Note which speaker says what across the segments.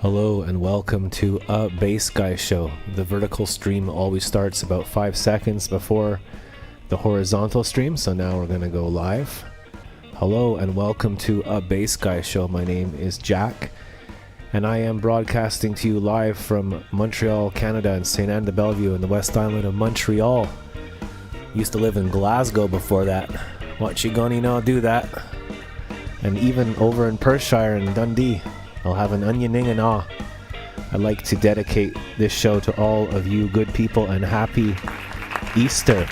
Speaker 1: Hello and welcome to A Bass Guy Show. The vertical stream always starts about 5 seconds before the horizontal stream, so now we're going to go live. Hello and welcome to A Bass Guy Show. My name is Jack, and I am broadcasting to you live from Montreal, Canada, and St. Anne de Bellevue in the West Island of Montreal. Used to live in Glasgow before that. What you gonna know do that? And even over in Perthshire and Dundee, I'll have an onioning and awe. I'd like to dedicate this show to all of you good people and happy Easter.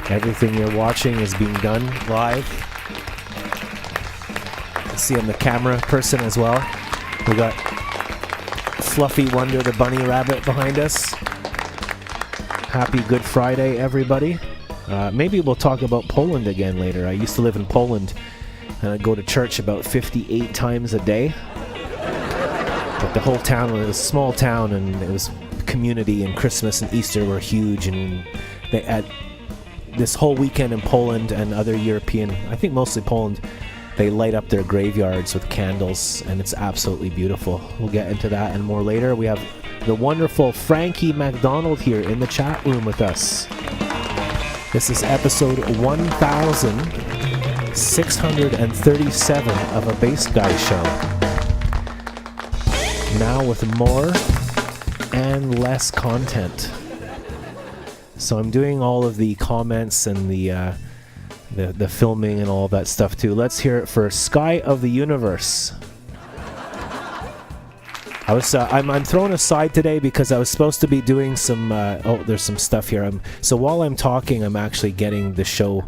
Speaker 1: Everything you're watching is being done live. I see I'm the camera person as well. We got Fluffy Wonder the bunny rabbit behind us. Happy Good Friday, everybody. Maybe we'll talk about Poland again later. I used to live in Poland and I'd go to church about 58 times a day. But the whole town was a small town, and it was community, and Christmas and Easter were huge, and they had this whole weekend in Poland and other European, I think mostly Poland, they light up their graveyards with candles, and it's absolutely beautiful. We'll get into that and more later. We have the wonderful Frankie MacDonald here in the chat room with us. This is episode 1637 of A Bass Guy Show. Now with more and less content. So I'm doing all of the comments and the filming and all that stuff too. Let's hear it for Sky of the Universe. I'm thrown aside today because I was supposed to be doing some there's some stuff here. So while I'm talking, I'm actually getting the show,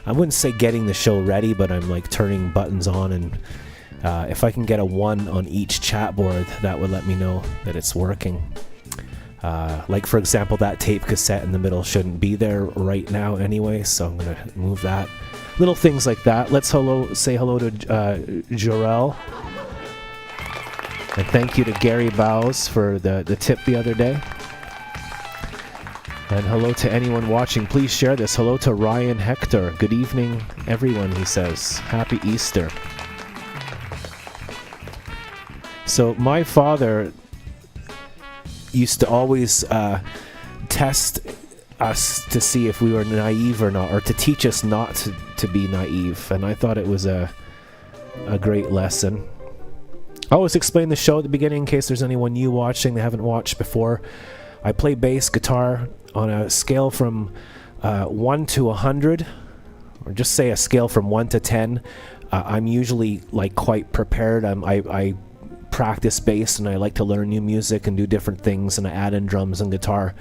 Speaker 1: I wouldn't say getting the show ready, but I'm like turning buttons on, and if I can get a 1 on each chat board, that would let me know that it's working. Like for example, that tape cassette in the middle shouldn't be there right now anyway, so I'm gonna move that. Little things like that. Let's say hello to Jorel. And thank you to Gary Bowes for the tip the other day. And hello to anyone watching. Please share this. Hello to Ryan Hector. Good evening, everyone, he says. Happy Easter. So my father used to always test us to see if we were naive or not, or to teach us not to be naive. And I thought it was a great lesson. I always explain the show at the beginning in case there's anyone new watching they haven't watched before. I play bass guitar on a scale from 1 to 100, or just say a scale from 1 to 10. I'm usually like quite prepared. I practice bass and I like to learn new music and do different things, and I add in drums and guitar.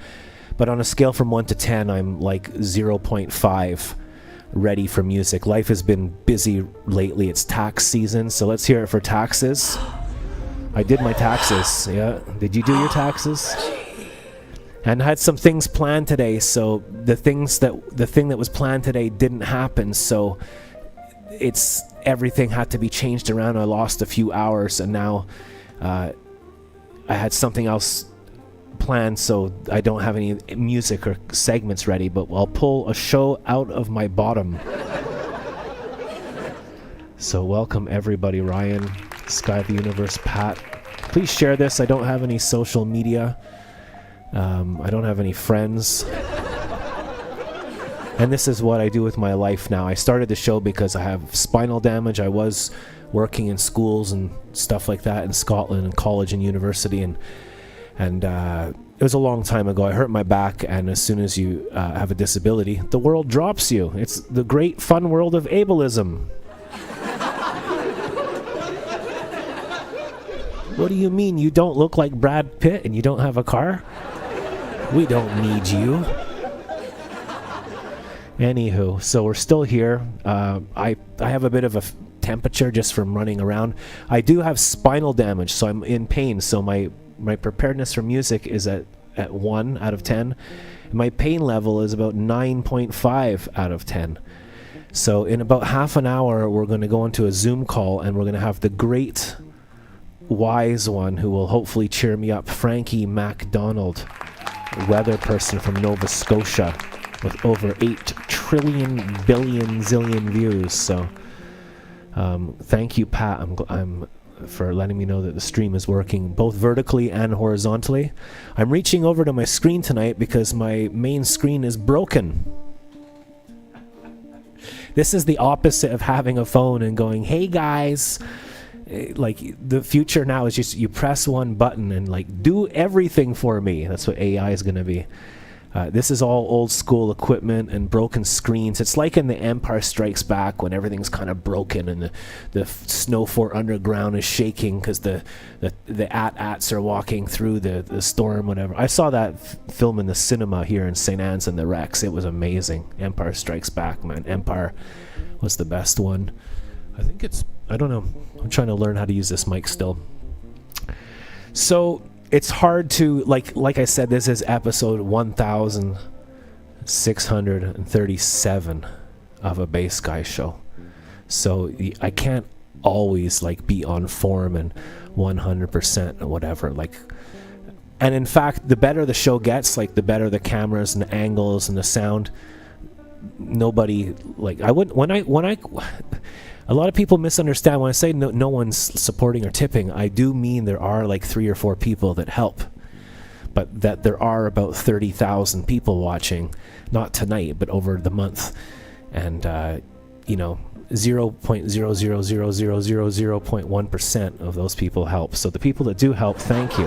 Speaker 1: But on a scale from 1 to 10, I'm like 0.5 ready for music. Life has been busy lately. It's tax season, so let's hear it for taxes. I did my taxes. Yeah, did you do your taxes? And I had some things planned today, so the thing that was planned today didn't happen, so everything had to be changed around. I lost a few hours, and now I had something else planned, so I don't have any music or segments ready, but I'll pull a show out of my bottom. So welcome everybody. Ryan, Sky of the Universe, Pat. Please share this. I don't have any social media. I don't have any friends. And this is what I do with my life now. I started the show because I have spinal damage. I was working in schools and stuff like that in Scotland and college and university, and it was a long time ago. I hurt my back, and as soon as you have a disability, the world drops you. It's the great fun world of ableism. What do you mean you don't look like Brad Pitt and you don't have a car? We don't need you. Anywho, so we're still here. I have a bit of a temperature just from running around. I do have spinal damage, so I'm in pain. So my preparedness for music is at 1 out of 10. My pain level is about 9.5 out of 10. So in about half an hour, we're going to go into a Zoom call, and we're going to have the great wise one who will hopefully cheer me up, Frankie MacDonald, weather person from Nova Scotia, with over 8 trillion billion zillion views. So thank you, Pat. I'm for letting me know that the stream is working both vertically and horizontally. I'm reaching over to my screen tonight because my main screen is broken. This is the opposite of having a phone and going, hey guys. Like, the future now is just you press one button and like do everything for me. That's what AI is going to be. This is all old school equipment and broken screens. It's like in The Empire Strikes Back when everything's kind of broken and the Snow Fort Underground is shaking because the AT-ATs are walking through the storm, whatever. I saw that film in the cinema here in St. Anne's and the Rex. It was amazing. Empire Strikes Back, man. Empire was the best one. I don't know. I'm trying to learn how to use this mic still. So it's hard to, like I said, this is episode 1637 of a Bass Guy show. So I can't always like be on form and 100% or whatever. And in fact, the better the show gets, like the better the cameras and the angles and the sound. Nobody a lot of people misunderstand when I say no one's supporting or tipping. I do mean there are like 3 or 4 people that help, but that there are about 30,000 people watching, not tonight, but over the month. And, 0.0000000.1% of those people help. So the people that do help, thank you.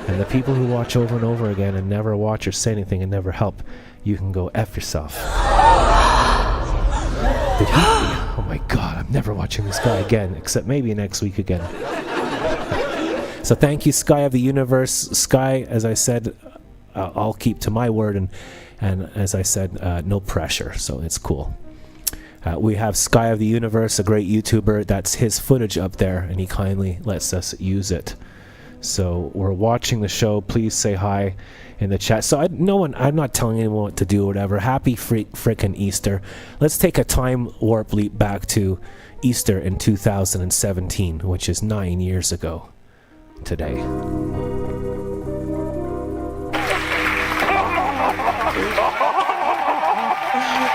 Speaker 1: And the people who watch over and over again and never watch or say anything and never help, you can go F yourself. Did he? Oh my God, I'm never watching this guy again, except maybe next week again. So thank you, Sky of the Universe. Sky, as I said, I'll keep to my word, and as I said, no pressure, so it's cool. We have Sky of the Universe, a great YouTuber. That's his footage up there, and he kindly lets us use it. So we're watching the show. Please say hi in the chat. So I'm not telling anyone what to do or whatever. Happy frickin' Easter. Let's take a time warp leap back to Easter in 2017, which is 9 years ago today.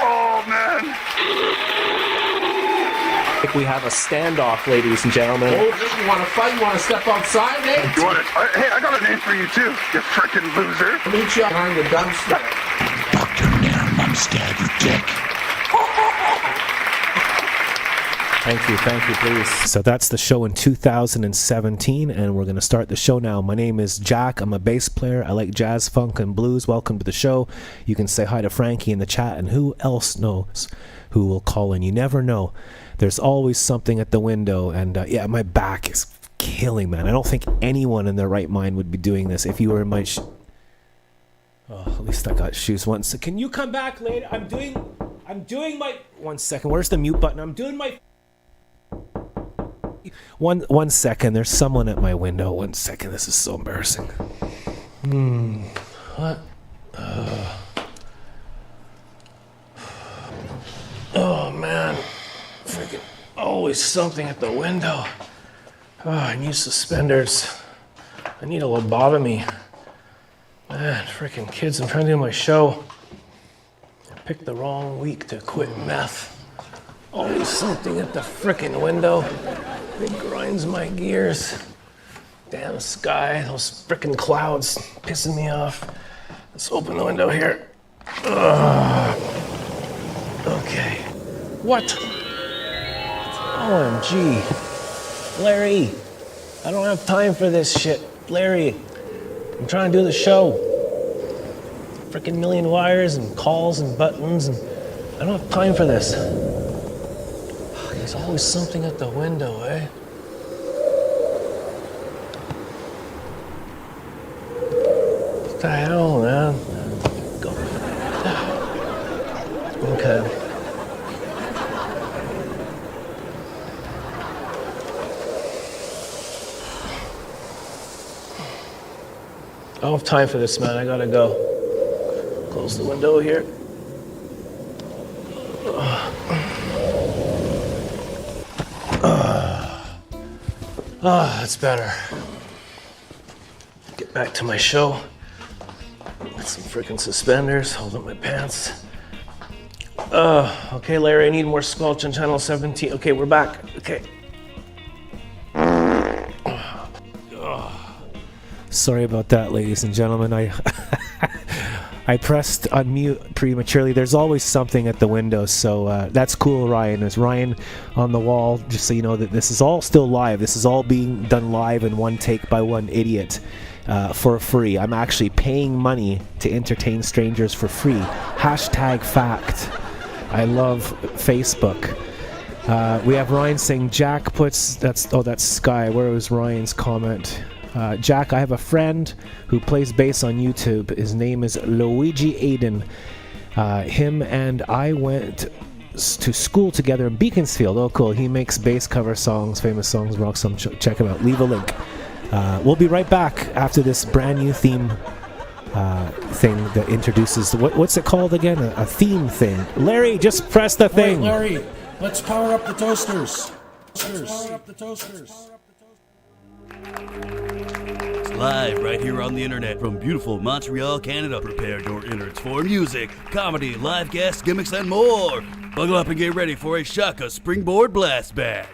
Speaker 2: Oh, man.
Speaker 1: I think we have a standoff, ladies and gentlemen.
Speaker 3: Oh, you want to fight? You want to step outside, eh?
Speaker 2: Hey, I got a name for you, too, you frickin' loser.
Speaker 3: I'll meet you behind the dumpster.
Speaker 2: Fuck your damn mumscad, you dick.
Speaker 1: Thank you, please. So that's the show in 2017, and we're going to start the show now. My name is Jack. I'm a bass player. I like jazz, funk, and blues. Welcome to the show. You can say hi to Frankie in the chat, and who else knows who will call in? You never know. There's always something at the window, and my back is killing, man. I don't think anyone in their right mind would be doing this. If you were in my at least I got shoes once. So can you come back later? I'm doing my... 1 second. Where's the mute button? I'm doing my... One second. There's someone at my window. 1 second. This is so embarrassing. What? Oh, man. Freaking always something at the window. Oh, I need suspenders. I need a lobotomy. Man, freaking kids, I'm trying to do my show. I picked the wrong week to quit meth. Always something at the freaking window. It grinds my gears. Damn sky, those freaking clouds pissing me off. Let's open the window here. Okay. What? OMG. Larry, I don't have time for this shit. Larry, I'm trying to do the show. Freaking million wires and calls and buttons, and I don't have time for this. There's always something at the window, eh? What the hell, man? Go. Okay. I don't have time for this, man. I gotta go. Close the window here. That's better. Get back to my show. Get some freaking suspenders. Hold up my pants. Okay, Larry, I need more squelch on channel 17. Okay, we're back. Okay. Sorry about that, ladies and gentlemen. I pressed unmute prematurely. There's always something at the window, so that's cool, Ryan. There's Ryan on the wall, just so you know that this is all still live. This is all being done live in one take by one idiot for free. I'm actually paying money to entertain strangers for free. Hashtag fact. I love Facebook. We have Ryan saying, Jack puts... That's Sky. Where was Ryan's comment? Jack, I have a friend who plays bass on YouTube. His name is Luigi Aiden. Him and I went to school together in Beaconsfield. Oh, cool. He makes bass cover songs, famous songs, rock some. Check him out. Leave a link. We'll be right back after this brand new theme thing that introduces... What's it called again? A theme thing. Larry, just press the thing.
Speaker 4: Right, Larry, let's power up the toasters. Power up the toasters.
Speaker 5: Live right here on the internet from beautiful Montreal, Canada. Prepare your innards for music, comedy, live guests, gimmicks, and more. Buckle up and get ready for a Shaka Springboard Blast Bag.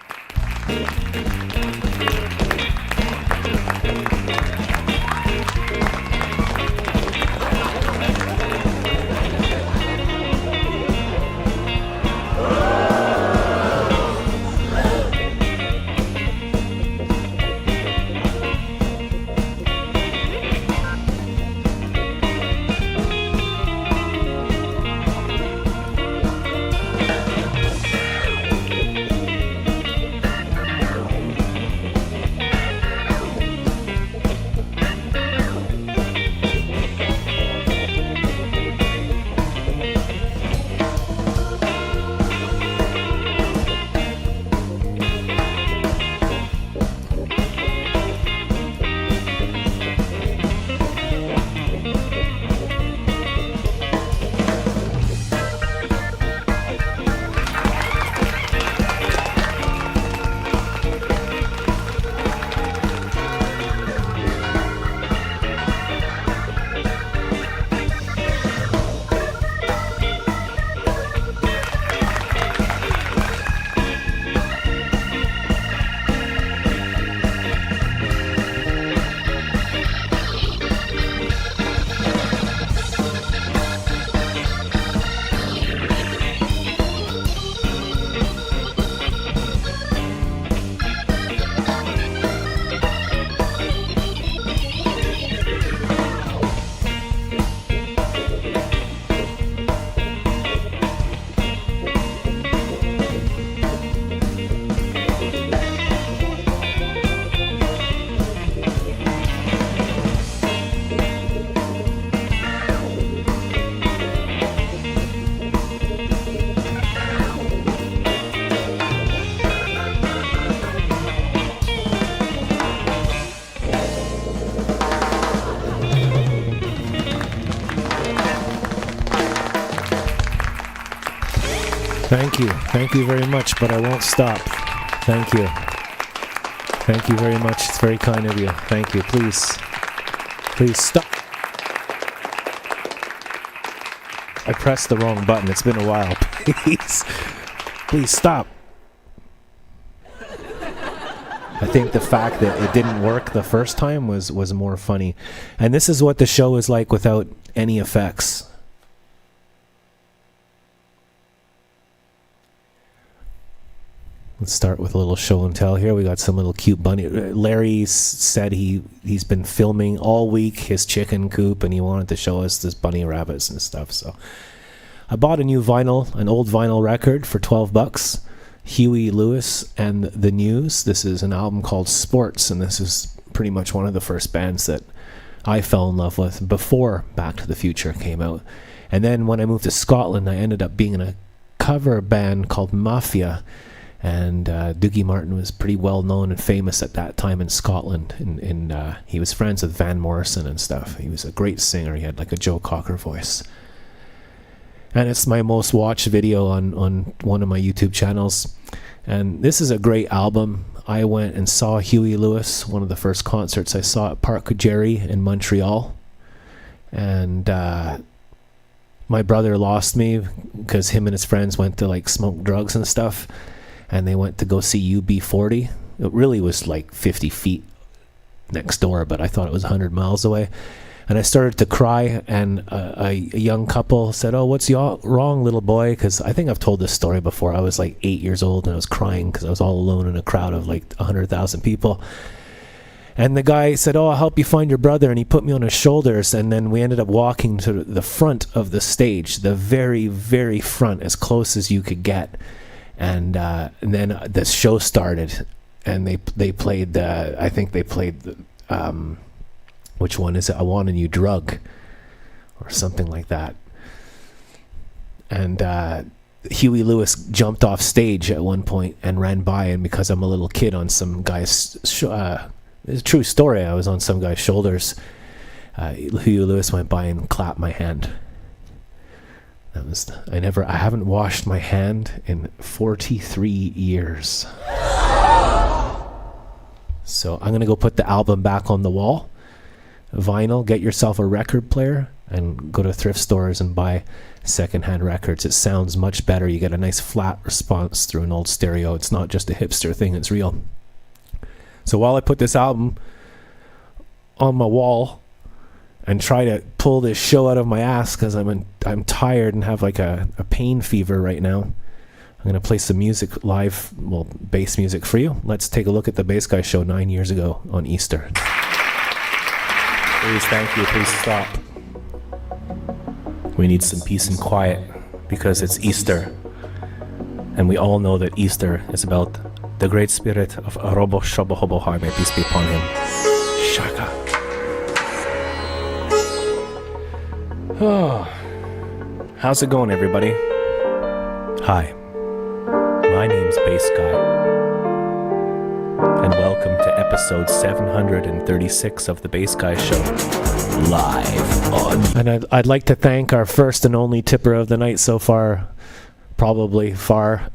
Speaker 1: Thank you very much, but I won't stop. Thank you very much. It's very kind of you. Thank you. Please stop. I pressed the wrong button. It's been a while. Please stop. I think the fact that it didn't work the first time was more funny. And this is what the show is like without any effects. Let's start with a little show and tell here. We got some little cute bunny. Larry said he's been filming all week his chicken coop, and he wanted to show us this bunny rabbits and stuff. So I bought a new vinyl, an old vinyl record for $12. Huey Lewis and the News. This is an album called Sports, and this is pretty much one of the first bands that I fell in love with before Back to the Future came out. And then when I moved to Scotland, I ended up being in a cover band called Mafia. And Dougie Martin was pretty well known and famous at that time in Scotland. He was friends with Van Morrison and stuff. He was a great singer. He had like a Joe Cocker voice. And it's my most watched video on one of my YouTube channels. And this is a great album. I went and saw Huey Lewis, one of the first concerts I saw at Parc Jerry in Montreal. And my brother lost me because him and his friends went to like smoke drugs and stuff. And they went to go see UB40. It really was like 50 feet next door, but I thought it was 100 miles away. And I started to cry, and a young couple said, "Oh, what's wrong, little boy?" Because I think I've told this story before. I was like 8 years old, and I was crying because I was all alone in a crowd of like 100,000 people. And the guy said, "Oh, I'll help you find your brother." And he put me on his shoulders, and then we ended up walking to the front of the stage, the very, very front, as close as you could get. And then the show started, and they played, I think they played which one is it? "I Want a New Drug," or something like that. And Huey Lewis jumped off stage at one point and ran by, and because I'm a little kid on some guy's it's a true story, I was on some guy's shoulders. Huey Lewis went by and clapped my hand. I haven't washed my hand in 43 years. So I'm gonna go put the album back on the wall. Vinyl, get yourself a record player and go to thrift stores and buy secondhand records. It sounds much better. You get a nice flat response through an old stereo. It's not just a hipster thing, it's real. So while I put this album on my wall and try to pull this show out of my ass because I'm tired and have like a pain fever right now, I'm going to play some music live, bass music for you. Let's take a look at the Bass Guy show 9 years ago on Easter. Please, thank you. Please stop. We need some peace and quiet because it's Easter. And we all know that Easter is about the great spirit of Robo Shobo Hobo Hai, may peace be upon him. Shaka. Oh. How's it going, everybody? Hi. My name's Bass Guy. And welcome to episode 736 of the Bass Guy Show, live on. And I'd like to thank our first and only tipper of the night so far, probably far,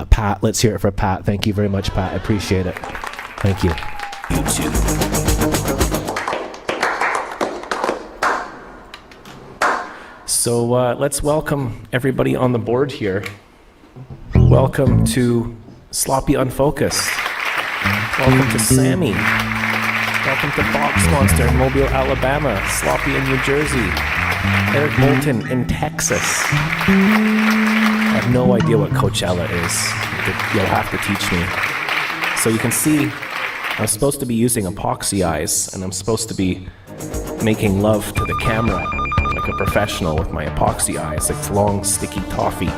Speaker 1: Pat. Let's hear it for Pat. Thank you very much, Pat. I appreciate it. Thank you. You too. So let's welcome everybody on the board here. Welcome to Sloppy Unfocused. Welcome to Sammy. Welcome to Box Monster in Mobile, Alabama. Sloppy in New Jersey. Eric Bolton in Texas. I have no idea what Coachella is. You'll have to teach me. So you can see, I'm supposed to be using epoxy eyes, and I'm supposed to be making love to the camera like a professional with my epoxy eyes. It's long, sticky toffee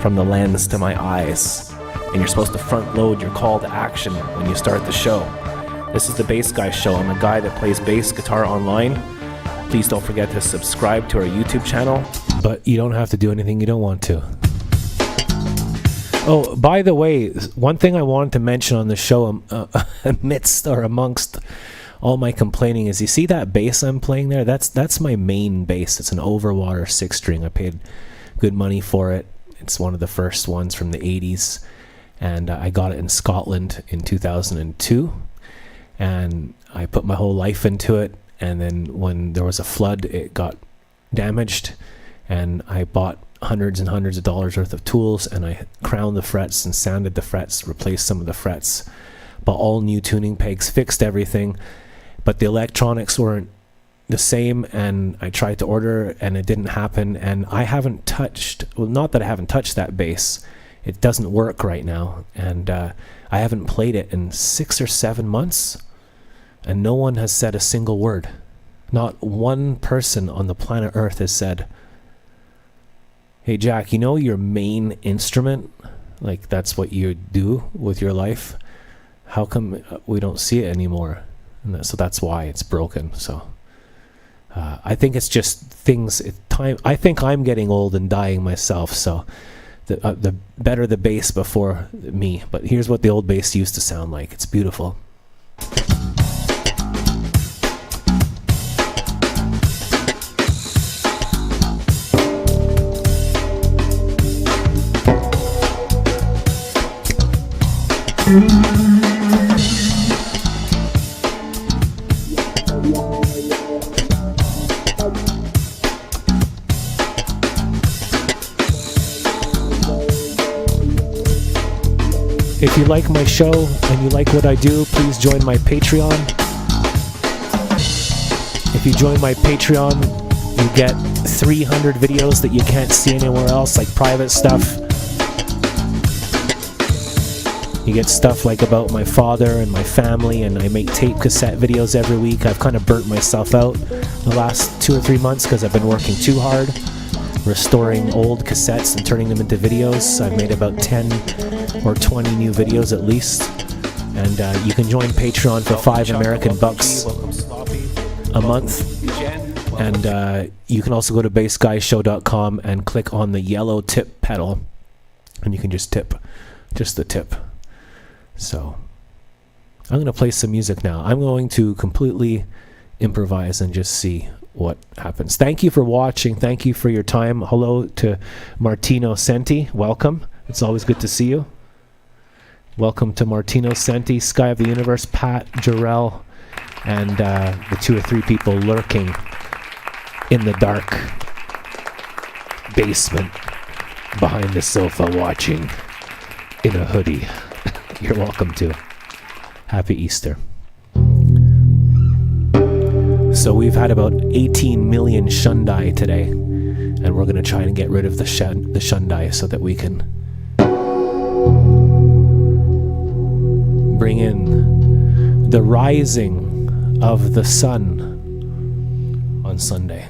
Speaker 1: from the lens to my eyes. And you're supposed to front load your call to action when you start the show. This is the Bass Guy Show. I'm a guy that plays bass guitar online. Please don't forget to subscribe to our YouTube channel. But you don't have to do anything you don't want to. Oh, by the way, one thing I wanted to mention on the show amongst all my complaining is, you see that bass I'm playing there? That's my main bass. It's an Overwater 6-string. I paid good money for it. It's one of the first ones from the 80s. And I got it in Scotland in 2002. And I put my whole life into it. And then when there was a flood, it got damaged. And I bought hundreds and hundreds of dollars worth of tools. And I crowned the frets and sanded the frets, replaced some of the frets. Bought all new tuning pegs, fixed everything. But the electronics weren't the same. And I tried to order and it didn't happen. And I haven't touched, well, not that I haven't touched that bass. It doesn't work right now, and I haven't played it in 6 or 7 months, and no one has said a single word. Not one person on the planet Earth has said, "Hey Jack, you know your main instrument, like that's what you do with your life, how come we don't see it anymore?" And so that's why it's broken. So I think it's just things, time. I think I'm getting old and dying myself, so the better the bass before me. But here's what the old bass used to sound like. It's beautiful. If you like my show and you like what I do, please join my Patreon. If you join my Patreon, you get 300 videos that you can't see anywhere else, like private stuff. You get stuff like about my father and my family, and I make tape cassette videos every week. I've kind of burnt myself out the last 2 or 3 months because I've been working too hard, restoring old cassettes and turning them into videos. I've made about 10 or 20 new videos at least. And you can join Patreon for $5 American bucks a month. And you can also go to bassguyshow.com and click on the yellow tip pedal, and you can just tip, just the tip. So I'm going to play some music now. I'm going to completely improvise and just see what happens. Thank you for watching. Thank you for your time. Hello to Martino Senti. Welcome. It's always good to see you. Welcome to Martino Senti, Sky of the Universe, Pat, Jarrell, and the 2 or 3 people lurking in the dark basement behind the sofa watching in a hoodie. You're welcome to. Happy Easter. So we've had about 18 million shundai today, and we're going to try and get rid of the shundai so that we can bring in the rising of the sun on Sunday.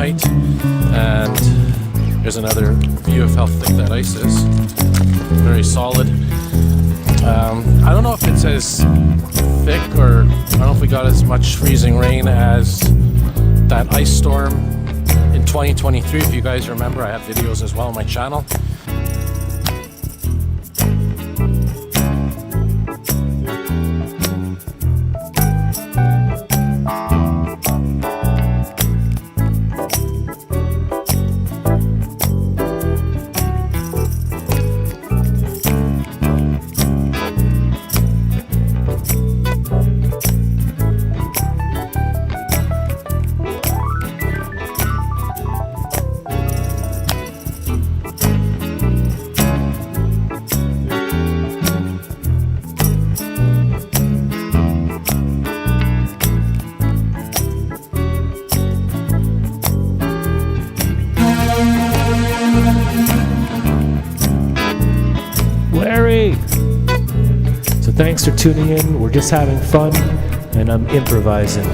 Speaker 6: height. And here's another view of how thick that ice is. Very solid. I don't know if it's as thick, or I don't know if we got as much freezing rain as that ice storm in 2023. If you guys remember, I have videos as well on my channel.
Speaker 1: So thanks for tuning in. We're just having fun, and I'm improvising.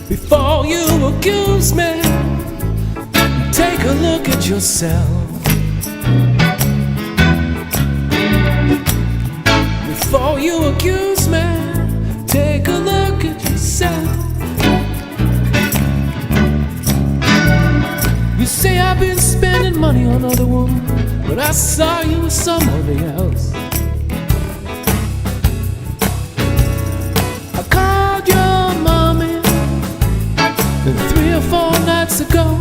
Speaker 7: Before you accuse me, take a look at yourself. Before you accuse me, take a look at yourself. You say I've been spending money on other women, but I saw you with somebody else. I called your mommy 3 or 4 nights ago.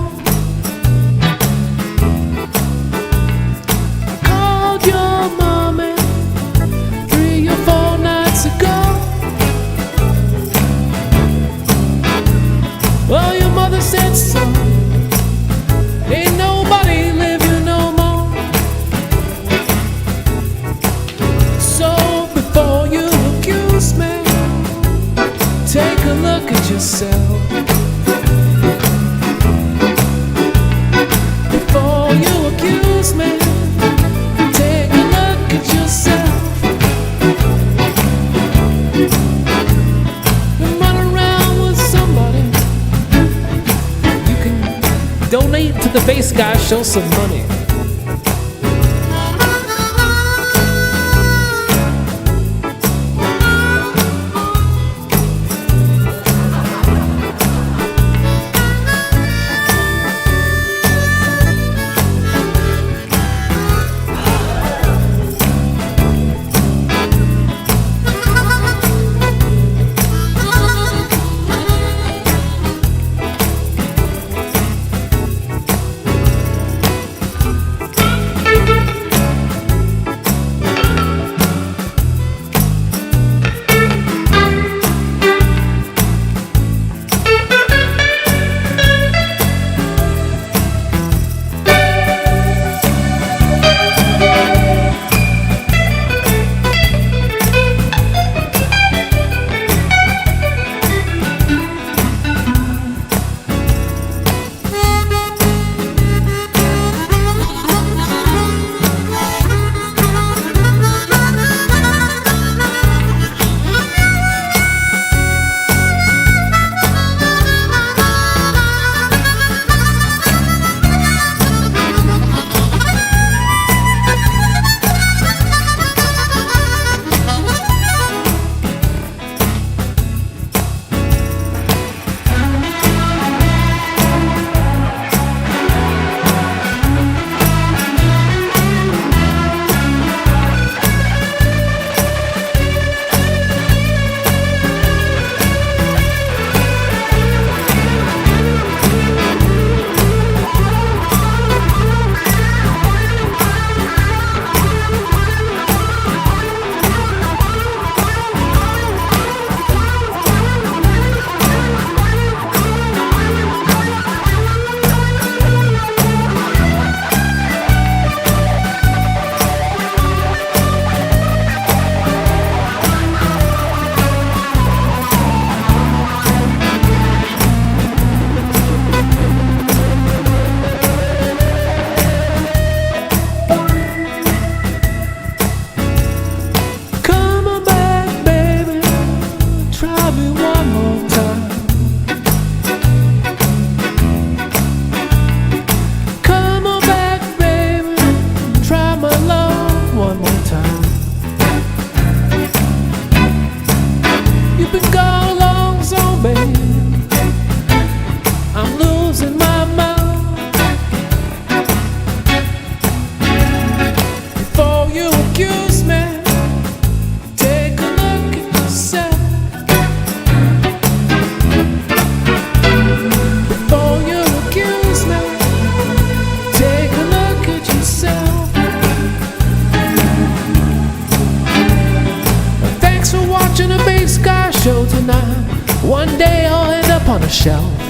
Speaker 7: I called your mommy 3 or 4 nights ago. Well, your mother said so. Ain't nobody living no more. So before you accuse me, take a look at yourself. Before you accuse me, take a look at yourself. And run around with somebody. You can donate to the bass guy, show some money. shelf.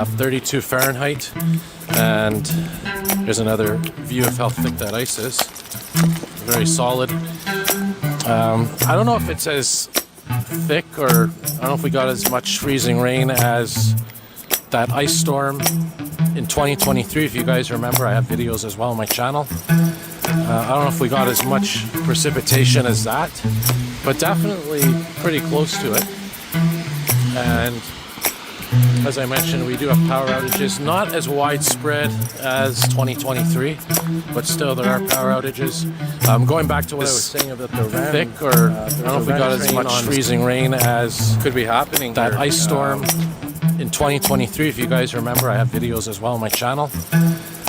Speaker 6: uh, 32 Fahrenheit, and here's another view of how thick that ice is. Very solid. I don't know if it's as thick, or I don't know if we got as much freezing rain as that ice storm in 2023. If you guys remember, I have videos as well on my channel. I don't know if we got as much precipitation as that, but definitely pretty close to it. And as I mentioned, we do have power outages, not as widespread as 2023, but still there are power outages. Going back to what I was saying about the thick, or I don't know if we got as much freezing rain as could be happening. That ice storm in 2023, if you guys remember, I have videos as well on my channel.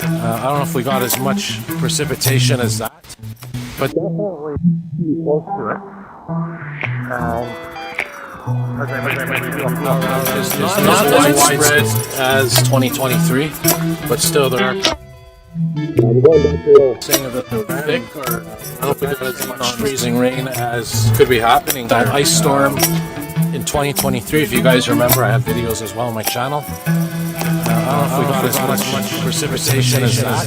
Speaker 6: I don't know if we got as much precipitation as that, but definitely close to it. It's not as widespread as 2023, but still there are. Saying about the thick, or I don't know if we got as much freezing rain as could be happening. That ice storm in 2023, if you guys remember, I have videos as well on my channel. I don't know if we got as much precipitation as that,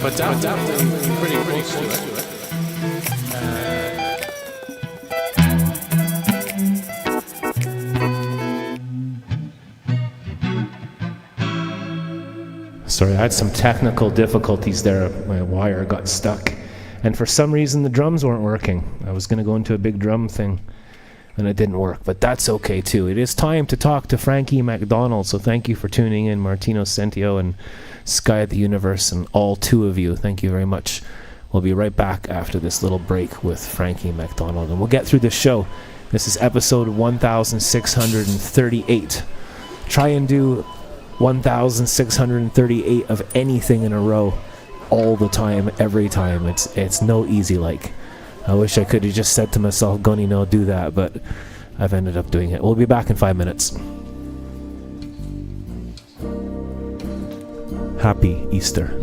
Speaker 6: but definitely pretty close to it.
Speaker 1: Sorry, I had some technical difficulties there. My wire got stuck, and for some reason the drums weren't working. I was going to go into a big drum thing, and it didn't work, but that's okay too. It is time to talk to Frankie MacDonald, so thank you for tuning in, Martino Centio and Sky at the Universe, and all two of you. Thank you very much. We'll be right back after this little break with Frankie MacDonald, and we'll get through this show. This is episode 1638. Try and do 1638 of anything in a row all the time, every time. It's no easy. Like, I wish I could have just said to myself, Gunny, no, do that, but I've ended up doing it. We'll be back in 5 minutes. Happy Easter.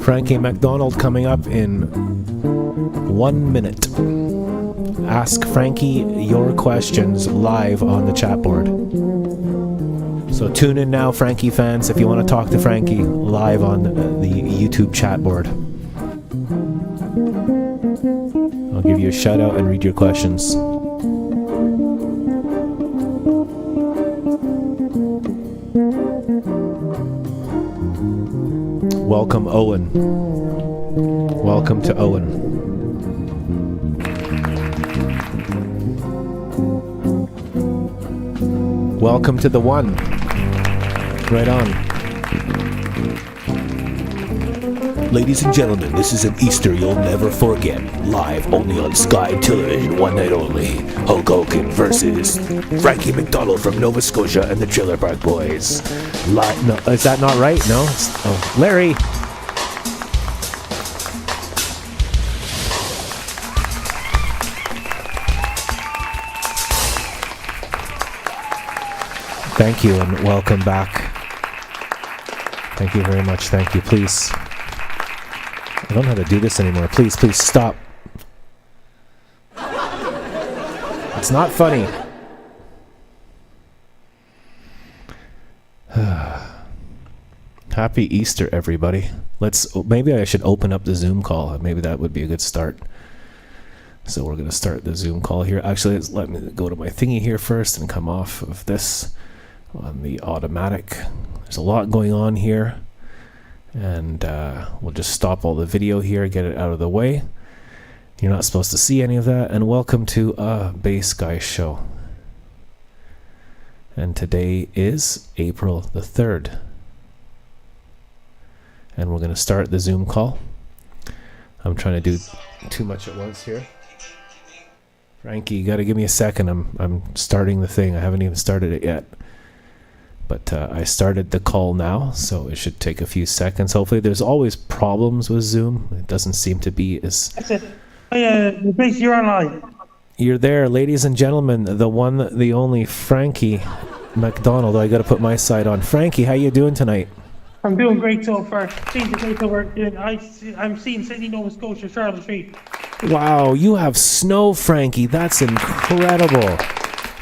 Speaker 1: Frankie MacDonald coming up in 1 minute. Ask Frankie your questions live on the chat board. So tune in now, Frankie fans, if you want to talk to Frankie live on the YouTube chat board. I'll give you a shout out and read your questions. Welcome, Owen. Welcome to Owen. Welcome to the one. Right on. Ladies and gentlemen, this is an Easter you'll never forget. Live only on Sky Television, one night only. Hulk Hogan versus Frankie MacDonald from Nova Scotia and the Trailer Park Boys. No, is that not right? No? Oh, Larry! Thank you and welcome back. Thank you very much. Thank you. Please. I don't know how to do this anymore. Please stop. It's not funny. Happy Easter, everybody. Maybe I should open up the Zoom call. Maybe that would be a good start. So we're going to start the Zoom call here. Actually, let me go to my thingy here first and come off of this on the automatic. There's a lot going on here. And we'll just stop all the video here, get it out of the way. You're not supposed to see any of that. And welcome to a Bass Guy Show. And today is April the 3rd. And we're going to start the Zoom call. I'm trying to do too much at once here. Frankie, you got to give me a second. I'm starting the thing. I haven't even started it yet. But I started the call now, so it should take a few seconds. Hopefully, there's always problems with Zoom. It doesn't seem to be as...
Speaker 8: That's it. You're online.
Speaker 1: You're there, ladies and gentlemen. The one, the only Frankie MacDonald. I got to put my side on. Frankie, how you doing tonight?
Speaker 8: I'm doing great so far. I'm seeing Sydney, Nova Scotia, Charlotte Street.
Speaker 1: Wow, you have snow, Frankie. That's incredible.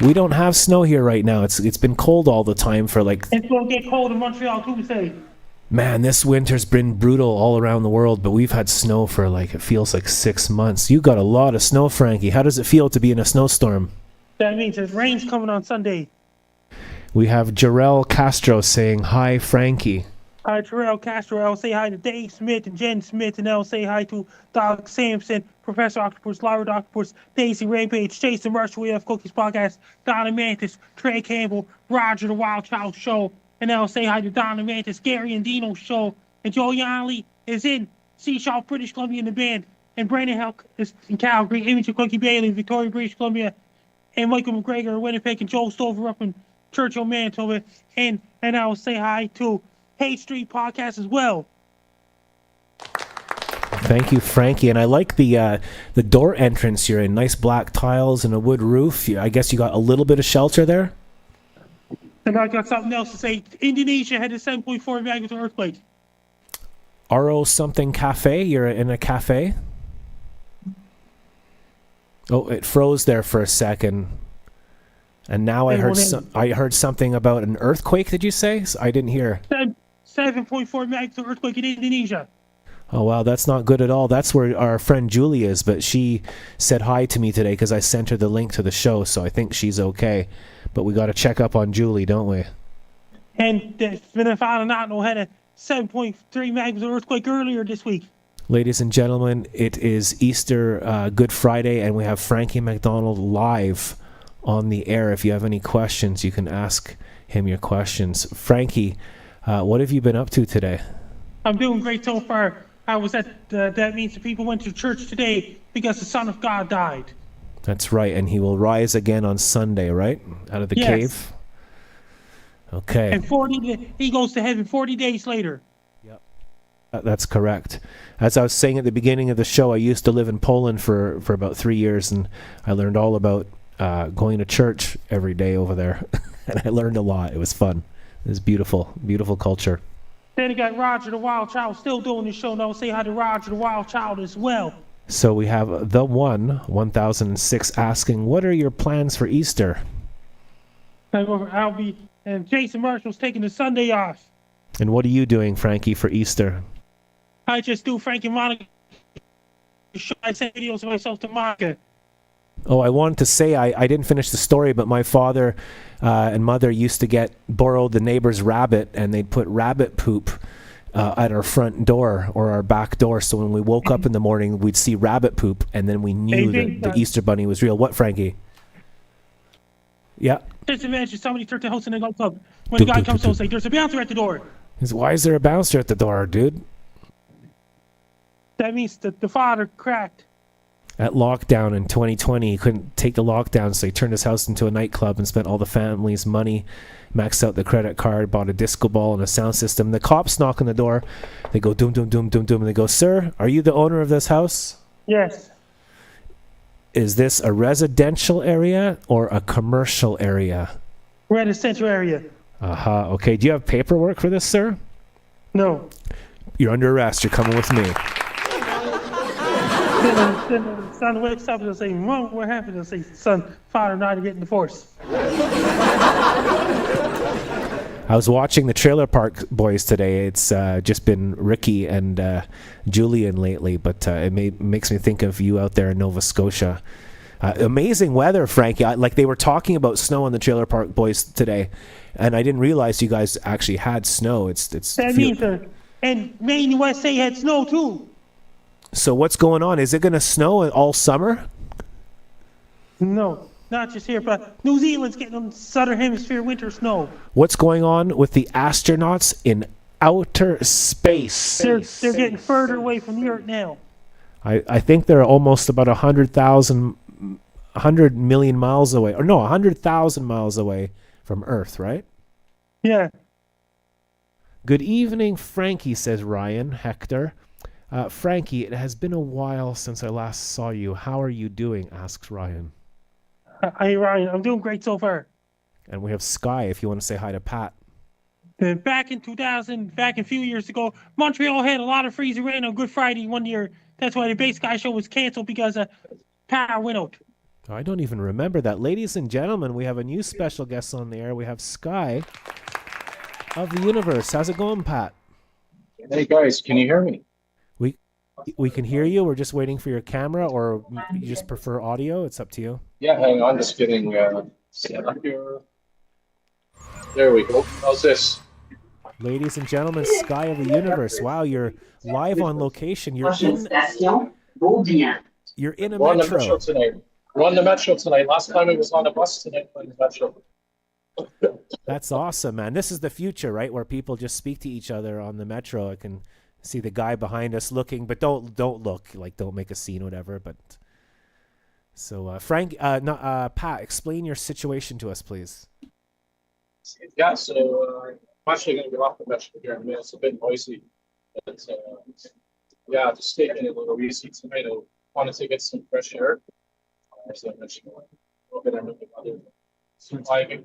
Speaker 1: We don't have snow here right now. It's been cold all the time for like...
Speaker 8: It's going to get cold in Montreal too today.
Speaker 1: Man, this winter's been brutal all around the world, but we've had snow for like, it feels like 6 months. You got a lot of snow, Frankie. How does it feel to be in a snowstorm?
Speaker 8: That means there's rain's coming on Sunday.
Speaker 1: We have Jarrell Castro saying, hi, Frankie.
Speaker 8: Hi, Terrell Castro. I'll say hi to Dave Smith and Jen Smith, and I'll say hi to Doc Sampson, Professor Octopus, Laura Octopus, Daisy Rampage, Jason Marshall, We Have Cookies Podcast, Donna Mantis, Trey Campbell, Roger the Wild Child Show, and I'll say hi to Donna Mantis, Gary and Dino Show, and Joe Yanley is in Seashore, British Columbia in the band, and Brandon Helk is in Calgary, Imogen Cookie Bailey, Victoria, British Columbia, and Michael McGregor in Winnipeg, and Joe Stover up in Churchill, Manitoba, and I'll say hi to Hate Street Podcast as well.
Speaker 1: Thank you, Frankie. And I like the door entrance you're in. Nice black tiles and a wood roof. I guess you got a little bit of shelter there?
Speaker 8: And I got something else to say. Indonesia had a 7.4 magnitude earthquake.
Speaker 1: RO something cafe? You're in a cafe? Oh, it froze there for a second. And now I heard something about an earthquake, did you say? I didn't hear.
Speaker 8: 7.4 magnitude earthquake in Indonesia.
Speaker 1: Oh, wow, that's not good at all. That's where our friend Julie is, but she said hi to me today because I sent her the link to the show, so I think she's okay. But we got to check up on Julie, don't we?
Speaker 8: And Venezuela had a 7.3 magnitude earthquake earlier this week.
Speaker 1: Ladies and gentlemen, it is Easter Good Friday, and we have Frankie MacDonald live on the air. If you have any questions, you can ask him your questions. Frankie, what have you been up to today?
Speaker 8: I'm doing great so far. I was at, that means the people went to church today because the Son of God died.
Speaker 1: That's right, and he will rise again on Sunday, right? Out of the cave? Okay.
Speaker 8: And he goes to heaven 40 days later.
Speaker 1: Yep. That's correct. As I was saying at the beginning of the show, I used to live in Poland for about 3 years, and I learned all about going to church every day over there. And I learned a lot. It was fun. It was beautiful, beautiful culture.
Speaker 8: Then you got Roger the Wild Child still doing the show. Now say hi to Roger the Wild Child as well.
Speaker 1: So we have the 1006 asking, what are your plans for Easter?
Speaker 8: I'll be, and Jason Marshall's taking the Sunday off.
Speaker 1: And what are you doing, Frankie, for Easter?
Speaker 8: I just do Frankie Monica. I send videos of myself to Monica.
Speaker 1: Oh, I wanted to say, I didn't finish the story, but my father and mother used to borrow the neighbor's rabbit, and they'd put rabbit poop at our front door or our back door. So when we woke up in the morning, we'd see rabbit poop, and then we knew that the Easter Bunny was real. What, Frankie? Yeah.
Speaker 8: Just imagine somebody turned the house in a nightclub. When the guy comes home, say, "There's a bouncer at the door."
Speaker 1: Why is there a bouncer at the door, dude?
Speaker 8: That means that the father cracked.
Speaker 1: At lockdown in 2020, he couldn't take the lockdown, so he turned his house into a nightclub and spent all the family's money, maxed out the credit card, bought a disco ball and a sound system. The cops knock on the door. They go, doom, doom, doom, doom, doom, and they go, "Sir, are you the owner of this house?"
Speaker 8: Yes.
Speaker 1: Is this a residential area or a commercial area?
Speaker 8: We're at a central area.
Speaker 1: Okay. Do you have paperwork for this, sir?
Speaker 8: No.
Speaker 1: You're under arrest. You're coming with me.
Speaker 8: Then the son wakes up and say, Mom, what happened? He'll say, son, father and I are getting divorced.
Speaker 1: I was watching the Trailer Park Boys today. It's just been Ricky and Julian lately, but it makes me think of you out there in Nova Scotia. Amazing weather, Frankie. Like they were talking about snow on the Trailer Park Boys today, and I didn't realize you guys actually had snow. It's
Speaker 8: that means, and Maine USA had snow too.
Speaker 1: So what's going on? Is it going to snow all summer?
Speaker 8: No, not just here, but New Zealand's getting southern hemisphere winter snow.
Speaker 1: What's going on with the astronauts in outer space?
Speaker 8: They're getting further away from the Earth now.
Speaker 1: I think they're almost about 100 million miles away, or no, 100,000 miles away from Earth, right?
Speaker 8: Yeah.
Speaker 1: Good evening, Frankie, says Ryan Hector. Frankie, it has been a while since I last saw you. How are you doing? Asks Ryan.
Speaker 8: Hi, Ryan. I'm doing great so far.
Speaker 1: And we have Sky if you want to say hi to Pat.
Speaker 8: Back in a few years ago, Montreal had a lot of freezing rain on Good Friday one year. That's why the Bass Guy show was canceled because power went out.
Speaker 1: I don't even remember that. Ladies and gentlemen, we have a new special guest on the air. We have Sky of the Universe. How's it going, Pat?
Speaker 9: Hey, guys. Can you hear me?
Speaker 1: We can hear you. We're just waiting for your camera, or you just prefer audio? It's up to you.
Speaker 9: Yeah, hang on. Just getting set up here. There we go. How's this?
Speaker 1: Ladies and gentlemen, Sky of the Universe. Wow, you're live on location. You're in a
Speaker 9: We're on the
Speaker 1: metro.
Speaker 9: metro tonight. We're on the metro tonight. Last time it was on a bus, tonight we're on the metro.
Speaker 1: That's awesome, man. This is the future, right? Where people just speak to each other on the metro. I can see the guy behind us looking, but don't look, like don't make a scene or whatever. But so Pat, explain your situation to us, please.
Speaker 9: Yeah, so I'm actually going to get off the metro here. I mean, it's a bit noisy. But, yeah, just taking it a little easy tonight. I wanted to get some fresh air. As I mentioned, a little bit of other surviving.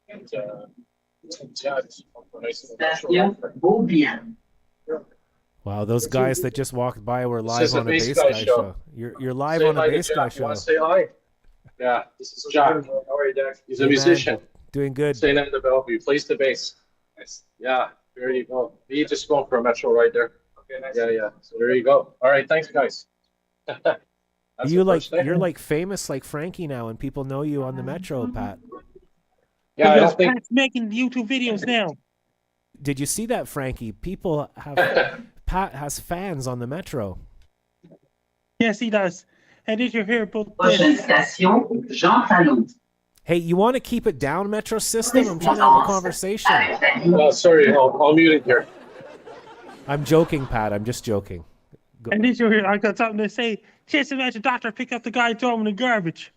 Speaker 9: And yeah, just nice
Speaker 1: Wow, those guys that just walked by were live on a Bass Guy show. You're live on a Bass Guy show.
Speaker 9: Want to say hi? Yeah, this is Jack. How are you, Jack? He's a musician.
Speaker 1: Man. Doing good.
Speaker 9: Staying in the Bellevue. Plays the bass. Nice. Yeah, there you go. You just going for a metro right there. Okay, nice. Yeah. So there you go. All right, thanks, guys.
Speaker 1: You're like famous like Frankie now, and people know you on the metro, Pat.
Speaker 9: Yeah,
Speaker 8: because Pat's making YouTube videos now.
Speaker 1: Did you see that, Frankie? People have Pat has fans on the metro.
Speaker 8: Yes, he does. And did you hear about
Speaker 1: Hey, you want to keep it down, Metro System? I'm trying to have a conversation.
Speaker 9: Sorry, I'll mute it here.
Speaker 1: I'm joking, Pat. I'm just joking. Go.
Speaker 8: And did you hear? I got something to say. Just imagine doctor pick up the guy and throw him in the garbage.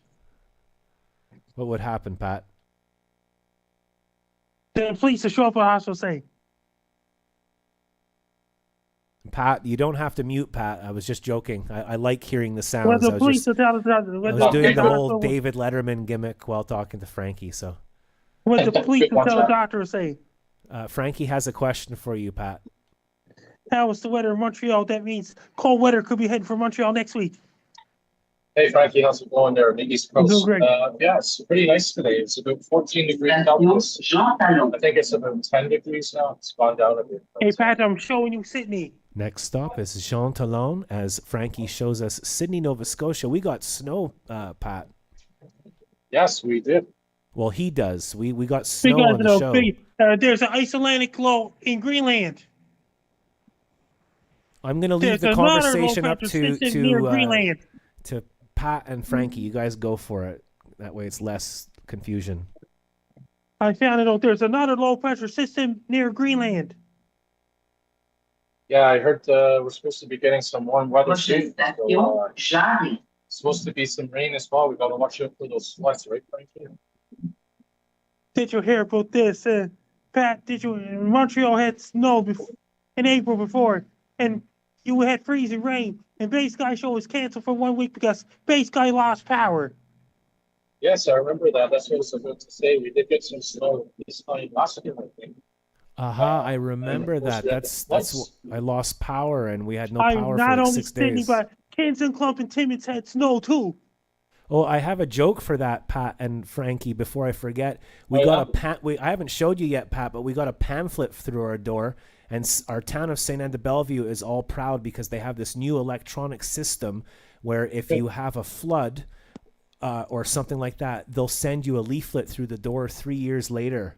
Speaker 1: What would happen, Pat?
Speaker 8: The police will show up at the hospital say.
Speaker 1: Pat, you don't have to mute, Pat. I was just joking. I like hearing the sounds.
Speaker 8: Well, the
Speaker 1: I
Speaker 8: police
Speaker 1: was doing the whole David Letterman gimmick while talking to Frankie. So,
Speaker 8: what the police will tell the doctor to say.
Speaker 1: Frankie has a question for you, Pat.
Speaker 8: How is the weather in Montreal? That means cold weather could be heading for Montreal next week.
Speaker 9: Hey, Frankie, how's it going there on the East Coast?
Speaker 8: Great.
Speaker 9: Yeah, it's pretty nice today. It's about 14 degrees Celsius. I think it's about 10 degrees now. It's gone down a bit.
Speaker 8: Hey, Pat, I'm showing you Sydney.
Speaker 1: Next stop is Jean Talon as Frankie shows us Sydney, Nova Scotia. We got snow, Pat.
Speaker 9: Yes, we did.
Speaker 1: Well, he does. We got snow on the show.
Speaker 8: There's an Icelandic low in Greenland.
Speaker 1: I'm going to leave the conversation up to Pat and Frankie. You guys go for it. That way it's less confusion.
Speaker 8: I found it out. There's another low pressure system near Greenland.
Speaker 9: Yeah, I heard we're supposed to be getting some warm weather soon. So, supposed to be some rain as well. We got to watch out for those floods, right, Frankie?
Speaker 8: Did you hear about this? Pat, Montreal had snow in April before, and you had freezing rain, and Bass Guy show was canceled for 1 week because Bass Guy lost power.
Speaker 9: Yes, I remember that. That's what I was about to say. We did get some snow this time last year, I think.
Speaker 1: Aha, I remember
Speaker 9: And of course,
Speaker 1: that.
Speaker 9: we had the
Speaker 1: That's
Speaker 9: floods.
Speaker 1: I lost power and we had no
Speaker 8: I
Speaker 1: power for
Speaker 8: not
Speaker 1: like
Speaker 8: only
Speaker 1: 6
Speaker 8: Sydney,
Speaker 1: days.
Speaker 8: but Kings and Clump and Timmins had snow too.
Speaker 1: Oh, I have a joke for that, Pat and Frankie. Before I forget, we
Speaker 9: Oh,
Speaker 1: got
Speaker 9: yeah?
Speaker 1: I haven't showed you yet, Pat, but we got a pamphlet through our door, and our town of Saint Anne de Bellevue is all proud because they have this new electronic system where if you have a flood or something like that, they'll send you a leaflet through the door 3 years later.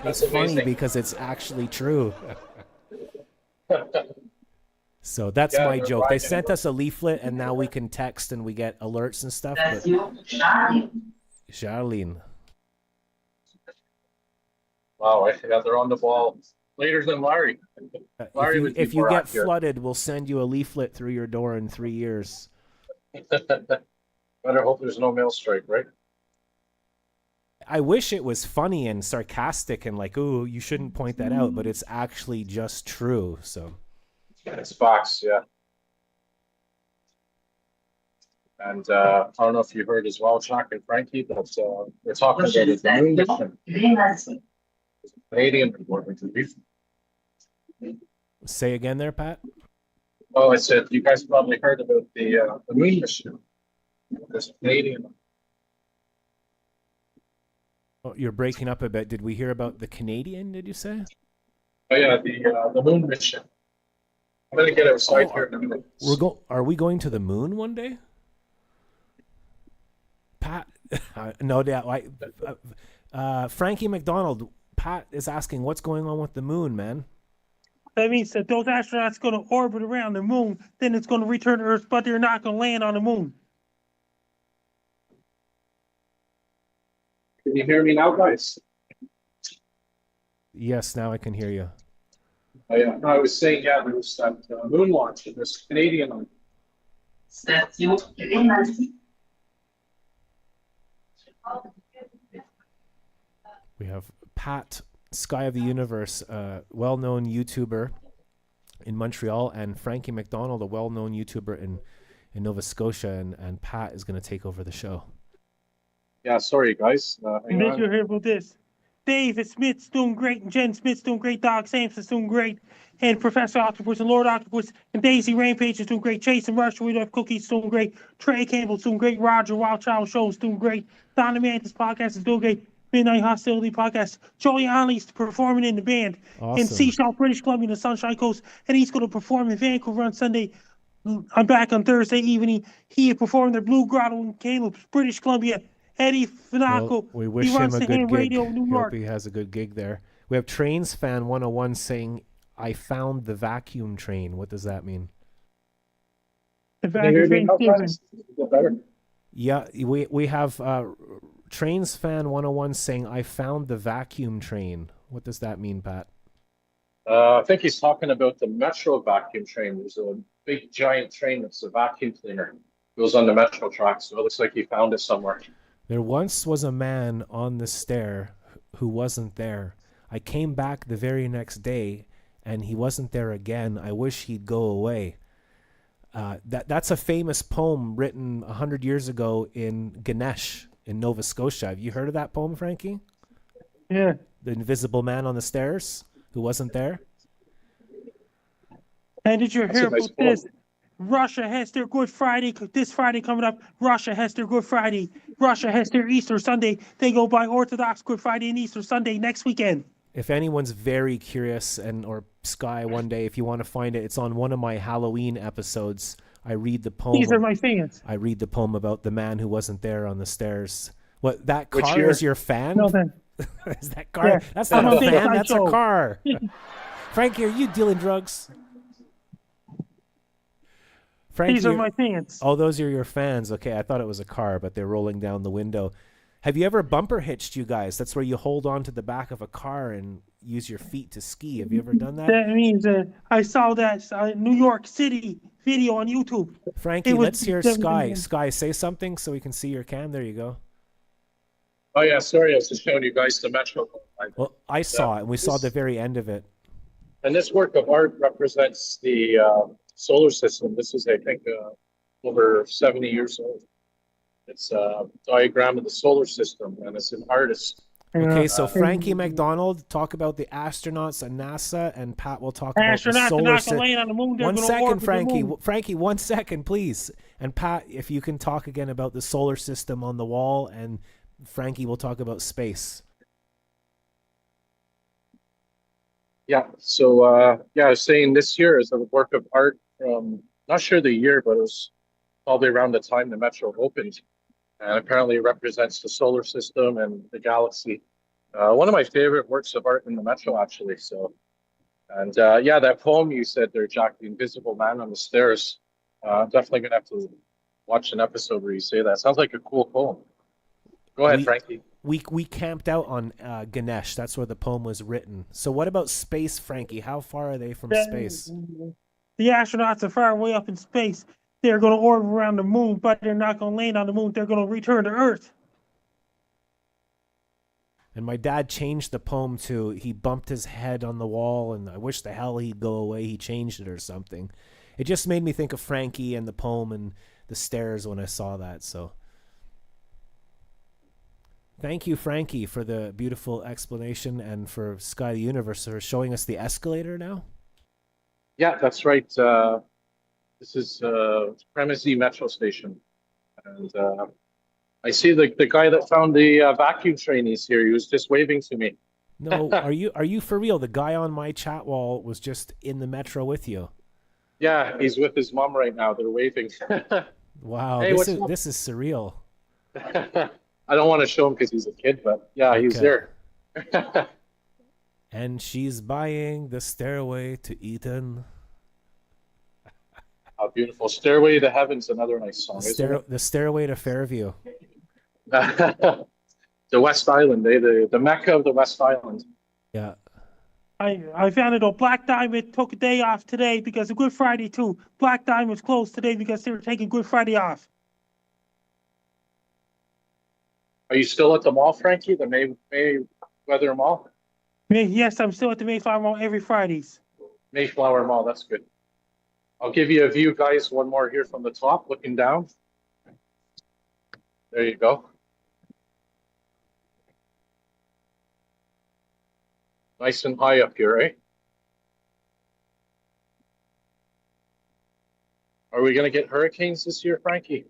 Speaker 9: That's
Speaker 1: It's funny
Speaker 9: amazing.
Speaker 1: because it's actually true. So that's
Speaker 9: Yeah,
Speaker 1: my
Speaker 9: they're
Speaker 1: joke. They
Speaker 9: right.
Speaker 1: sent us a leaflet, and now we can text and we get alerts and stuff. But Charlene.
Speaker 9: Wow, yeah, they're on the ball later than Larry. Larry would be
Speaker 1: If you
Speaker 9: more
Speaker 1: get
Speaker 9: accurate.
Speaker 1: flooded, we'll send you a leaflet through your door in 3 years.
Speaker 9: Better hope there's no mail strike, right?
Speaker 1: I wish it was funny and sarcastic and like, ooh, you shouldn't point that out, but it's actually just true. So
Speaker 9: It's Fox, yeah. And I don't know if you heard as well, Chuck and Frankie, but they're talking about it. The moon mission. Canadian report.
Speaker 1: say again there, Pat.
Speaker 9: Oh, I said you guys probably heard about the moon mission. This Canadian.
Speaker 1: Oh, you're breaking up a bit. Did we hear about the Canadian, did you say?
Speaker 9: Oh yeah, the moon mission. I'm gonna get outside here in a minute.
Speaker 1: Are we going to the moon one day? Pat, no doubt. Frankie MacDonald, Pat is asking what's going on with the moon, man.
Speaker 8: That means that those astronauts going to orbit around the moon, then it's going to return to Earth, but they're not going to land on the moon.
Speaker 9: Can you hear me now, guys?
Speaker 1: Yes, now I can hear you.
Speaker 9: Oh, yeah. No, I was saying, yeah, there was that moon launch in this Canadian.
Speaker 1: We have Pat, Sky of the Universe, well-known YouTuber in Montreal, and Frankie MacDonald, a well-known YouTuber in Nova Scotia, and Pat is going to take over the show.
Speaker 9: Yeah, sorry, guys.
Speaker 8: And then you hear about this. David Smith's doing great, and Jen Smith's doing great, Doc Sampson's doing great, and Professor Octopus and Lord Octopus and Daisy Rampage is doing great, Chase and Rush, We Love Cookies doing great, Trey Campbell's doing great, Roger Wildchild Show's doing great, Donna Mantis Podcast is doing great, Midnight Hostility Podcast, Joey Onley's performing in the band,
Speaker 1: Awesome.
Speaker 8: in Seashell, British Columbia, the Sunshine Coast, and he's going to perform in Vancouver on Sunday. I'm back on Thursday evening. He performed at Blue Grotto in Kamloops, British Columbia. Eddie Finaco.
Speaker 1: Well, we wish
Speaker 8: he
Speaker 1: him
Speaker 8: runs
Speaker 1: a
Speaker 8: the
Speaker 1: good
Speaker 8: Ham
Speaker 1: gig.
Speaker 8: Radio in New York.
Speaker 1: Hope he has a good gig there. We have Trains Fan 101 saying, I found the vacuum train. What does that mean?
Speaker 8: The
Speaker 9: Can you hear me
Speaker 8: vacuum
Speaker 9: now,
Speaker 8: train.
Speaker 9: guys? Is it better?
Speaker 1: Yeah, we have Trains Fan 101 saying, I found the vacuum train. What does that mean, Pat?
Speaker 9: I think he's talking about the Metro vacuum train. There's a big giant train that's a vacuum cleaner. Goes on the Metro tracks, so it looks like he found it somewhere.
Speaker 1: There once was a man on the stair who wasn't there. I came back the very next day, and he wasn't there again. I wish he'd go away. That's a famous poem written 100 years ago in Ganesh in Nova Scotia. Have you heard of that poem, Frankie?
Speaker 8: Yeah.
Speaker 1: The invisible man on the stairs who wasn't there?
Speaker 8: And did you
Speaker 9: That's
Speaker 8: hear
Speaker 9: a nice
Speaker 8: about
Speaker 9: poem.
Speaker 8: this? Russia has their Good Friday. This Friday coming up, Russia has their Good Friday. Russia has their Easter Sunday. They go by Orthodox Good Friday and Easter Sunday next weekend.
Speaker 1: If anyone's very curious, or Sky one day, if you want to find it, it's on one of my Halloween episodes. I read the poem.
Speaker 8: These are my fans.
Speaker 1: I read the poem about the man who wasn't there on the stairs. What, that
Speaker 9: Which
Speaker 1: car
Speaker 9: year?
Speaker 1: is your fan?
Speaker 8: No, then.
Speaker 1: Is that car?
Speaker 8: Yeah.
Speaker 1: That's
Speaker 8: I'm
Speaker 1: not
Speaker 8: a
Speaker 1: a
Speaker 8: big
Speaker 1: fan, that's a
Speaker 8: sideshow.
Speaker 1: car. Frankie, are you dealing drugs? Frankie,
Speaker 8: These are my fans.
Speaker 1: oh, those are your fans. Okay, I thought it was a car, but they're rolling down the window. Have you ever bumper hitched, you guys? That's where you hold on to the back of a car and use your feet to ski. Have you ever done that?
Speaker 8: That means I saw that New York City video on YouTube.
Speaker 1: Frankie,
Speaker 8: it was-
Speaker 1: let's hear
Speaker 8: that-
Speaker 1: Sky. Sky, say something so we can see your cam. There you go.
Speaker 9: Oh yeah, sorry, I was just showing you guys the Metro.
Speaker 1: Well, I saw
Speaker 9: Yeah.
Speaker 1: it, and we saw the very end of it.
Speaker 9: And this work of art represents the solar system. This is, I think, over 70 years old. It's a diagram of the solar system, and it's an artist
Speaker 1: Okay, so Frankie MacDonald, talk about the astronauts at NASA, and Pat will talk about the
Speaker 8: astronauts are
Speaker 1: solar
Speaker 8: not going to
Speaker 1: system.
Speaker 8: land on the moon. They're
Speaker 1: 1
Speaker 8: going to
Speaker 1: second,
Speaker 8: orbit
Speaker 1: Frankie.
Speaker 8: the moon.
Speaker 1: Frankie, 1 second, please. And Pat, if you can talk again about the solar system on the wall, and Frankie will talk about space.
Speaker 9: Yeah. So I was saying this year is a work of art from not sure the year, but it was probably around the time the Metro opened, and apparently it represents the solar system and the galaxy. One of my favorite works of art in the Metro, actually. So, and that poem you said there, Jack, the Invisible Man on the Stairs. Definitely gonna have to watch an episode where you say that. Sounds like a cool poem. Go ahead, Frankie.
Speaker 1: We camped out on Ganesh. That's where the poem was written. So what about space, Frankie? How far are they from space?
Speaker 8: The astronauts are far away up in space. They're going to orbit around the moon, but they're not going to land on the moon. They're going to return to Earth.
Speaker 1: And my dad changed the poem to, he bumped his head on the wall, and I wish the hell he'd go away. He changed it or something. It just made me think of Frankie and the poem and the stairs when I saw that. So thank you, Frankie, for the beautiful explanation, and for Sky the Universe for showing us the escalator now.
Speaker 9: Yeah, that's right. This is Premysl Metro Station. And I see the guy that found the vacuum trainees here. He was just waving to me.
Speaker 1: No, are you for real? The guy on my chat wall was just in the Metro with you.
Speaker 9: Yeah, he's with his mom right now. They're waving.
Speaker 1: Wow,
Speaker 9: Hey,
Speaker 1: this is surreal.
Speaker 9: I don't want to show him because he's a kid, but yeah, okay. He's there.
Speaker 1: And she's buying the Stairway to Eden.
Speaker 9: How beautiful. Stairway to Heaven's another nice song,
Speaker 1: the Stairway to Fairview.
Speaker 9: The West Island, the Mecca of the West Island.
Speaker 1: Yeah.
Speaker 8: I found it, though. Black Diamond took a day off today because of Good Friday, too. Black Diamond's closed today because they were taking Good Friday off.
Speaker 9: Are you still at the mall, Frankie? The Mayweather Mall?
Speaker 8: Yes, I'm still at the Mayflower Mall every Fridays.
Speaker 9: Mayflower Mall, that's good. I'll give you a view, guys. One more here from the top, looking down. There you go. Nice and high up here, eh? Are we going to get hurricanes this year, Frankie?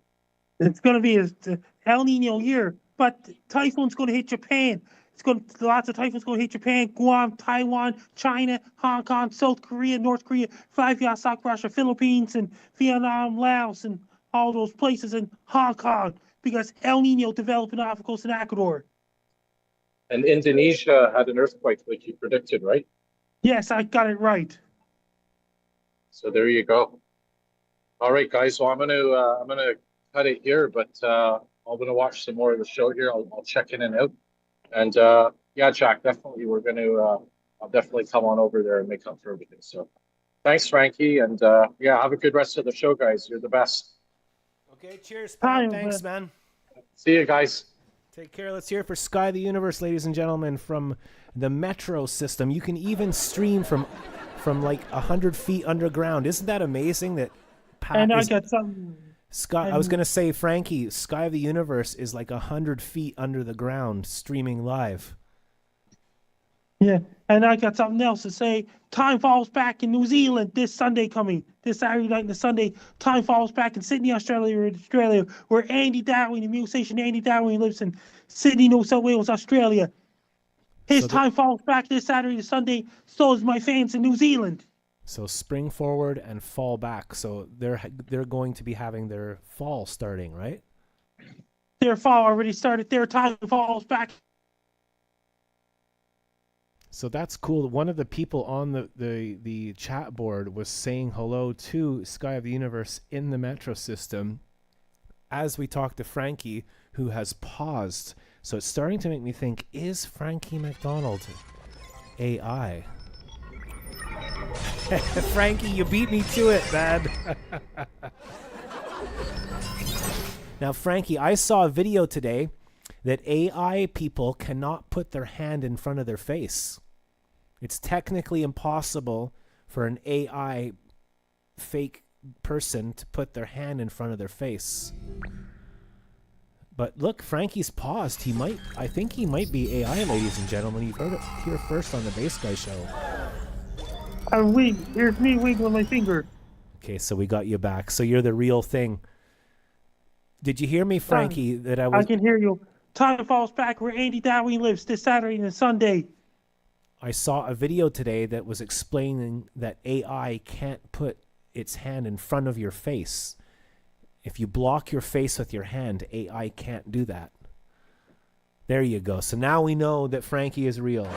Speaker 8: It's going to be a El Nino year, but typhoon's going to hit Japan. Lots of typhoons going to hit Japan, Guam, Taiwan, China, Hong Kong, South Korea, North Korea, Latvia, South Russia, Philippines, and Vietnam, Laos, and all those places in Hong Kong, because El Nino developing off the coast of Ecuador.
Speaker 9: And Indonesia had an earthquake like you predicted, right?
Speaker 8: Yes, I got it right.
Speaker 9: So there you go. All right, guys. So I'm gonna cut it here, but I'm gonna watch some more of the show here. I'll check in and out. And yeah, Jack, definitely we're gonna. I'll definitely come on over there and make up for everything. So thanks, Frankie, and yeah, have a good rest of the show, guys. You're the best.
Speaker 1: Okay, cheers, Pat. Thanks, man.
Speaker 9: See you guys.
Speaker 1: Take care. Let's hear it for Sky the Universe, ladies and gentlemen, from the Metro system. You can even stream from like 100 feet underground. Isn't that amazing? That Pat
Speaker 8: and I got some.
Speaker 1: Sky. I was gonna say, Frankie, Sky of the Universe is like 100 feet under the ground, streaming live.
Speaker 8: Yeah, and I got something else to say. Time falls back in New Zealand this Sunday coming. This Saturday night and the Sunday. Time falls back in Sydney, Australia, where Andy Darwin, the musician Andy Darwin, lives in Sydney, New South Wales, Australia. His time falls back this Saturday to Sunday. So is my fans in New Zealand.
Speaker 1: So spring forward and fall back. So they're going to be having their fall starting, right?
Speaker 8: Their fall already started. Their time falls back.
Speaker 1: So that's cool. One of the people on the chat board was saying hello to Sky of the Universe in the Metro system as we talked to Frankie, who has paused. So it's starting to make me think, is Frankie MacDonald AI? Frankie, you beat me to it, man. Now, Frankie, I saw a video today that AI people cannot put their hand in front of their face. It's technically impossible for an AI fake person to put their hand in front of their face. But look, Frankie's paused. I think he might be AI, ladies and gentlemen. You've heard it here first on the Bass Guy Show.
Speaker 8: Here's me wiggling my finger.
Speaker 1: Okay, so we got you back. So you're the real thing. Did you hear me, Frankie? That I
Speaker 8: can hear you. Time falls back where Andy Dowling lives this Saturday and Sunday.
Speaker 1: I saw a video today that was explaining that AI can't put its hand in front of your face. If you block your face with your hand, AI can't do that. There you go. So now we know that Frankie is real.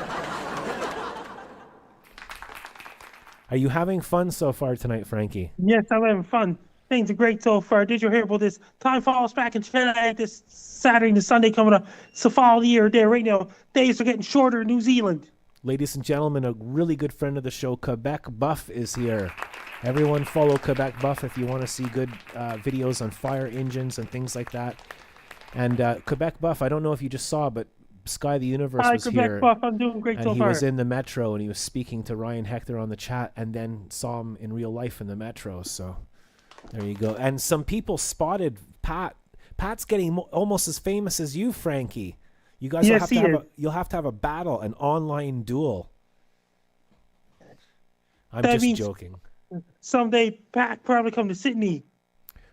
Speaker 1: Are you having fun so far tonight, Frankie?
Speaker 8: Yes, I'm having fun. Things are great so far. Did you hear about this? Time falls back in China this Saturday and Sunday coming up. It's the fall of the year there right now. Days are getting shorter in New Zealand.
Speaker 1: Ladies and gentlemen, a really good friend of the show, Quebec Buff, is here. Everyone follow Quebec Buff if you want to see good videos on fire engines and things like that. And Quebec Buff, I don't know if you just saw, but Sky the Universe was
Speaker 8: Quebec
Speaker 1: here.
Speaker 8: Buff, I'm doing great
Speaker 1: and
Speaker 8: so
Speaker 1: he
Speaker 8: far.
Speaker 1: was in the metro and he was speaking to Ryan Hector on the chat and then saw him in real life in the metro. So there you go. And some people spotted Pat. Pat's getting almost as famous as you, Frankie. You guys will you'll have to have a battle, an online duel. I'm just joking.
Speaker 8: Someday Pat probably come to Sydney.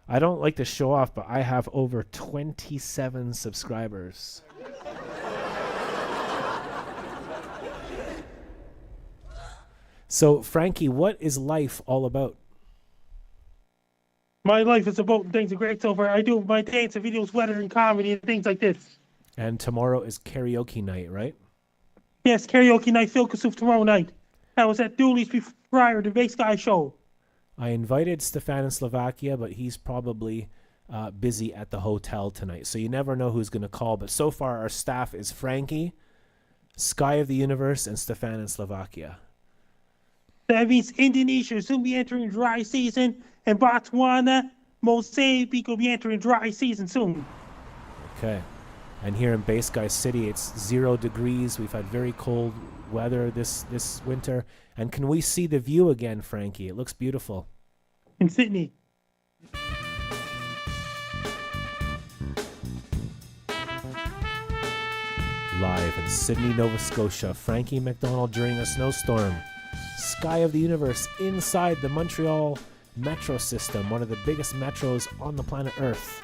Speaker 1: I don't like to show off, but I have over 27 subscribers. So, Frankie, what is life all about?
Speaker 8: My life is about things are great so far. I do my dance and videos, weather and comedy and things like this.
Speaker 1: And tomorrow is karaoke night, right?
Speaker 8: Yes, karaoke night, Phil Kasuf tomorrow night. That was at Dooley's prior to the Bass Guy Show.
Speaker 1: I invited Stefan in Slovakia, but he's probably busy at the hotel tonight. So you never know who's going to call. But so far, our staff is Frankie, Sky of the Universe, and Stefan in Slovakia.
Speaker 8: That means Indonesia will soon be entering dry season, and Botswana, Mozambique will be entering dry season soon.
Speaker 1: Okay. And here in Bass Guy City, it's 0 degrees. We've had very cold weather this winter. And can we see the view again, Frankie? It looks beautiful.
Speaker 8: In Sydney.
Speaker 1: Live in Sydney, Nova Scotia, Frankie MacDonald during a snowstorm. Sky of the Universe inside the Montreal metro system, one of the biggest metros on the planet Earth.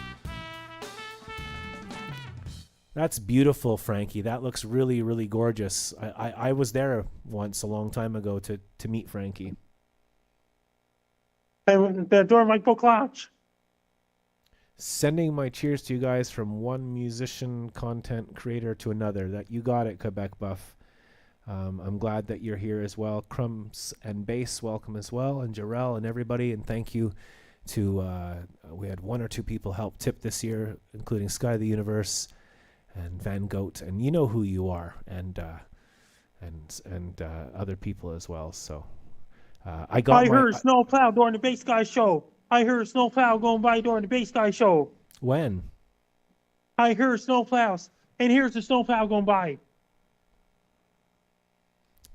Speaker 1: That's beautiful, Frankie. That looks really, really gorgeous. I was there once a long time ago to meet Frankie.
Speaker 8: And the door Mike Book Lodge.
Speaker 1: Sending my cheers to you guys from one musician content creator to another. That you got it, Quebec Buff. I'm glad that you're here as well. Crumbs and Bass, welcome as well. And Jarrell and everybody. And thank you to, we had 1 or 2 people help tip this year, including Sky of the Universe and Van Goat, and you know who you are, and other people as well. So I
Speaker 8: heard a snowplow during the Bass Guy Show. I heard a snowplow going by during the Bass Guy Show.
Speaker 1: When?
Speaker 8: I heard snowplows, and here's the snowplow going by.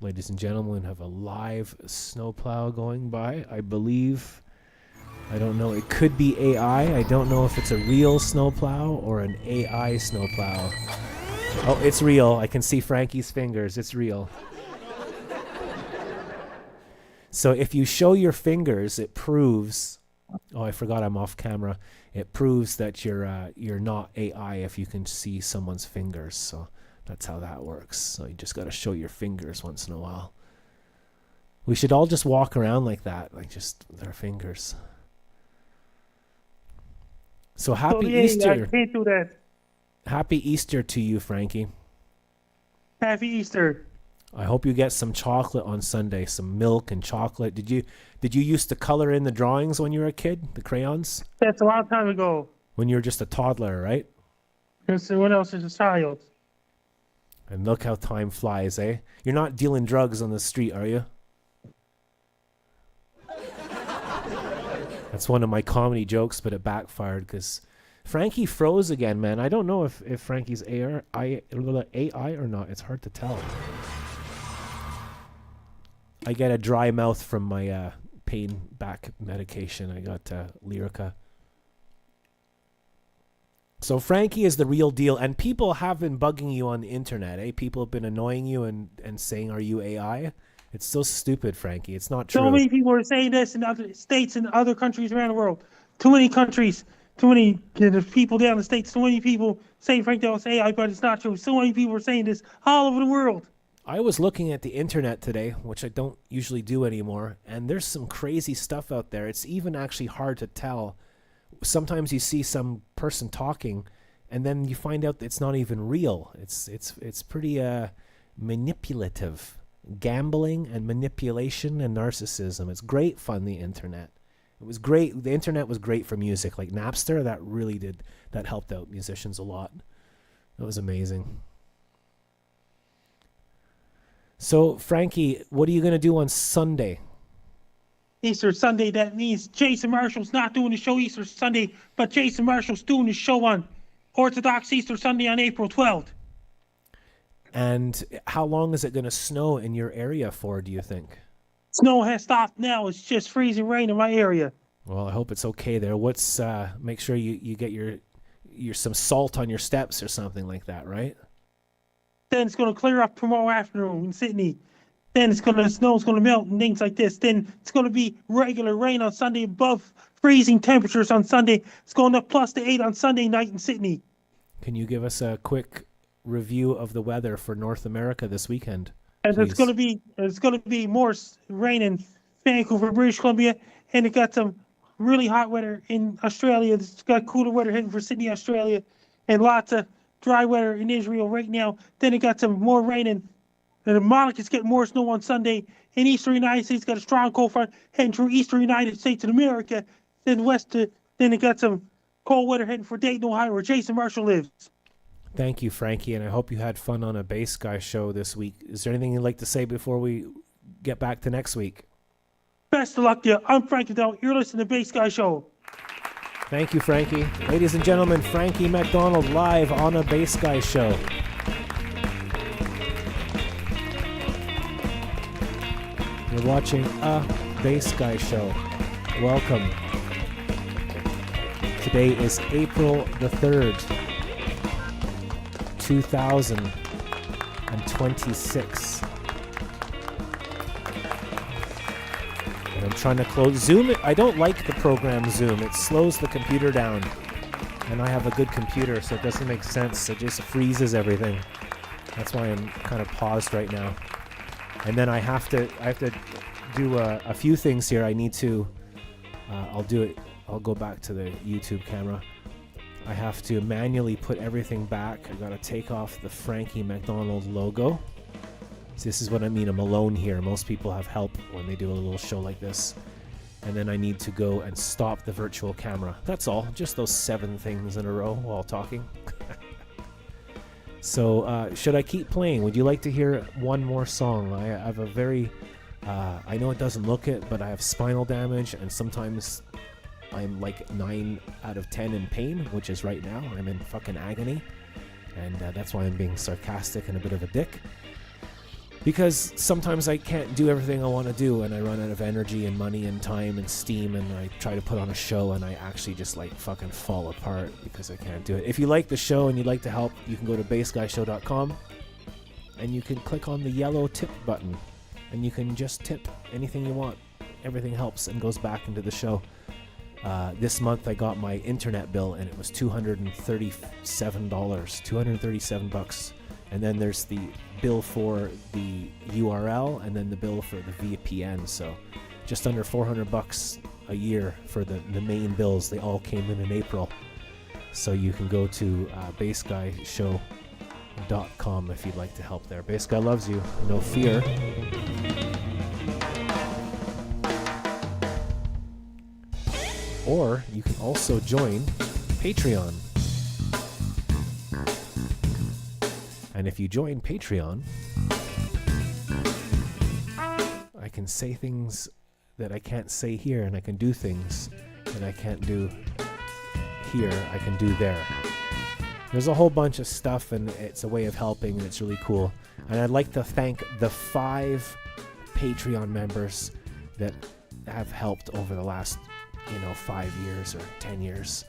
Speaker 1: Ladies and gentlemen, we have a live snowplow going by. I believe. I don't know. It could be AI. I don't know if it's a real snowplow or an AI snowplow. Oh, it's real. I can see Frankie's fingers. It's real. So if you show your fingers, it proves... Oh, I forgot I'm off camera. It proves that you're not AI if you can see someone's fingers. So that's how that works. So you just got to show your fingers once in a while. We should all just walk around like that, like just with our fingers. So happy Easter.
Speaker 8: I can't do that.
Speaker 1: Happy Easter to you, Frankie.
Speaker 8: Happy Easter.
Speaker 1: I hope you get some chocolate on Sunday, some milk and chocolate. Did you used to color in the drawings when you were a kid, the crayons?
Speaker 8: That's a long time ago.
Speaker 1: When you were just a toddler, right?
Speaker 8: Because when else is a child?
Speaker 1: And look how time flies, eh? You're not dealing drugs on the street, are you? That's one of my comedy jokes, but it backfired because Frankie froze again, man. I don't know if Frankie's AI or not. It's hard to tell. I get a dry mouth from my pain back medication. I got Lyrica. So Frankie is the real deal, and people have been bugging you on the internet, eh? People have been annoying you and saying, "Are you AI?" It's so stupid, Frankie. It's not true.
Speaker 8: So many people are saying this in other states and other countries around the world. Too many countries, too many people down in the states. So many people saying Frank Dell's AI, but it's not true. So many people are saying this all over the world.
Speaker 1: I was looking at the internet today, which I don't usually do anymore, and there's some crazy stuff out there. It's even actually hard to tell. Sometimes you see some person talking, and then you find out that it's not even real. It's pretty manipulative. Gambling and manipulation and narcissism. It's great fun, the internet. It was great. The internet was great for music. Like Napster, that helped out musicians a lot. That was amazing. So, Frankie, what are you going to do on Sunday?
Speaker 8: Easter Sunday, that means Jason Marshall's not doing the show Easter Sunday, but Jason Marshall's doing the show on Orthodox Easter Sunday on April 12th.
Speaker 1: And how long is it going to snow in your area for, do you think?
Speaker 8: Snow has stopped now. It's just freezing rain in my area.
Speaker 1: Well, I hope it's okay there. Make sure you get your some salt on your steps or something like that, right?
Speaker 8: Then it's going to clear up tomorrow afternoon in Sydney. Then snow's going to melt and things like this. Then it's going to be regular rain on Sunday above freezing temperatures on Sunday. It's going up +8 on Sunday night in Sydney.
Speaker 1: Can you give us a quick review of the weather for North America this weekend?
Speaker 8: And it's going to be more rain in Vancouver, British Columbia, and it got some really hot weather in Australia. It's got cooler weather heading for Sydney, Australia, and lots of dry weather in Israel right now. Then it got some more rain in Monica's getting more snow on Sunday. In eastern United States, got a strong cold front heading through eastern United States and America. Then then it got some cold weather heading for Dayton, Ohio, where Jason Marshall lives.
Speaker 1: Thank you, Frankie, and I hope you had fun on a Bass Guy show this week. Is there anything you'd like to say before we get back to next week?
Speaker 8: Best of luck to you. I'm Frankie MacDonald. You're listening to Bass Guy Show.
Speaker 1: Thank you, Frankie. Ladies and gentlemen, Frankie MacDonald live on a Bass Guy show. You're watching a Bass Guy show. Welcome. Today is April the 3rd, 2026. And I'm trying to close Zoom. I don't like the program Zoom. It slows the computer down. And I have a good computer, so it doesn't make sense. It just freezes everything. That's why I'm kind of paused right now. And then I have to do a few things here. I need to, I'll do it. I'll go back to the YouTube camera. I have to manually put everything back. I gotta take off the Frankie MacDonald logo. So this is what I mean. I'm alone here. Most people have help when they do a little show like this. And then I need to go and stop the virtual camera. That's all. Just those 7 things in a row while talking. So should I keep playing? Would you like to hear one more song? I have a very, I know it doesn't look it, but I have spinal damage, and sometimes I'm like 9 out of 10 in pain, which is right now. I'm in fucking agony, and that's why I'm being sarcastic and a bit of a dick. Because sometimes I can't do everything I want to do, and I run out of energy and money and time and steam, and I try to put on a show, and I actually just like fucking fall apart because I can't do it. If you like the show and you'd like to help, you can go to bassguyshow.com, and you can click on the yellow tip button, and you can just tip anything you want. Everything helps and goes back into the show. This month I got my internet bill, and it was $237. And then there's the bill for the URL, and then the bill for the VPN. So just under $400 a year for the main bills. They all came in April. So you can go to bassguyshow.com if you'd like to help there. Bass Guy loves you. No fear. Or you can also join Patreon. And if you join Patreon, I can say things that I can't say here, and I can do things that I can't do here, I can do there. There's a whole bunch of stuff, and it's a way of helping, and it's really cool. And I'd like to thank the 5 Patreon members that have helped over the last 5 years or 10 years.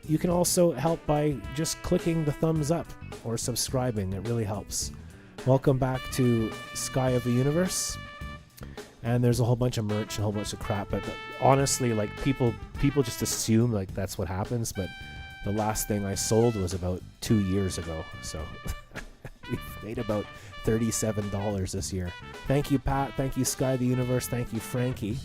Speaker 1: you can also help by just clicking the thumbs up or subscribing. It really helps. Welcome back to Sky of the Universe. And there's a whole bunch of merch and a whole bunch of crap, but honestly, like people just assume like that's what happens, but the last thing I sold was about 2 years ago, so we've made about $37 this year. Thank you, Pat. Thank you, Sky of the Universe. Thank you, Frankie.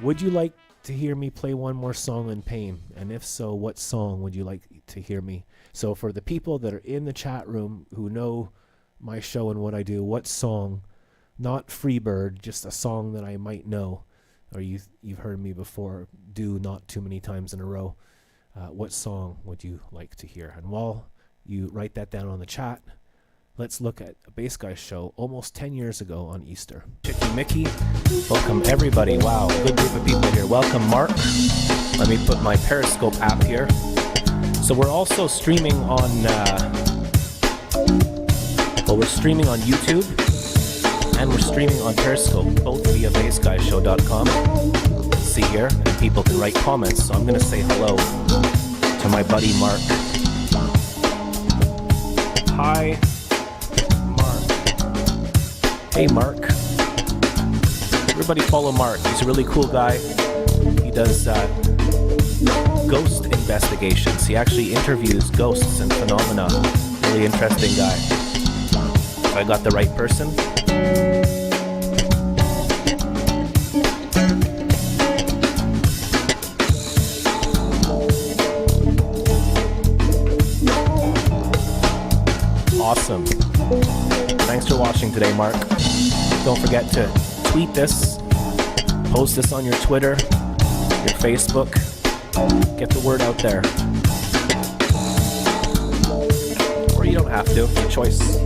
Speaker 1: Would you like to hear me play one more song in Pain? And if so, what song would you like to hear me? So for the people that are in the chat room who know my show and what I do, what song, not Freebird, just a song that I might know, or you've heard me before do not too many times in a row, what song would you like to hear? And while you write that down on the chat, let's look at a Bass Guy show almost 10 years ago on Easter. Chicky Mickey, welcome everybody. Wow, good group of people here. Welcome, Mark. Let me put my Periscope app here. So we're also streaming on, we're streaming on YouTube and we're streaming on Periscope, both via bassguyshow.com. See here, and people can write comments. So I'm going to say hello to my buddy Mark. Hi. Hey Mark. Everybody follow Mark. He's a really cool guy. He does ghost investigations. He actually interviews ghosts and phenomena. Really interesting guy. If I got the right person. Awesome. Thanks for watching today, Mark. Don't forget to tweet this, post this on your Twitter, your Facebook. Get the word out there. Or you don't have to, it's a choice.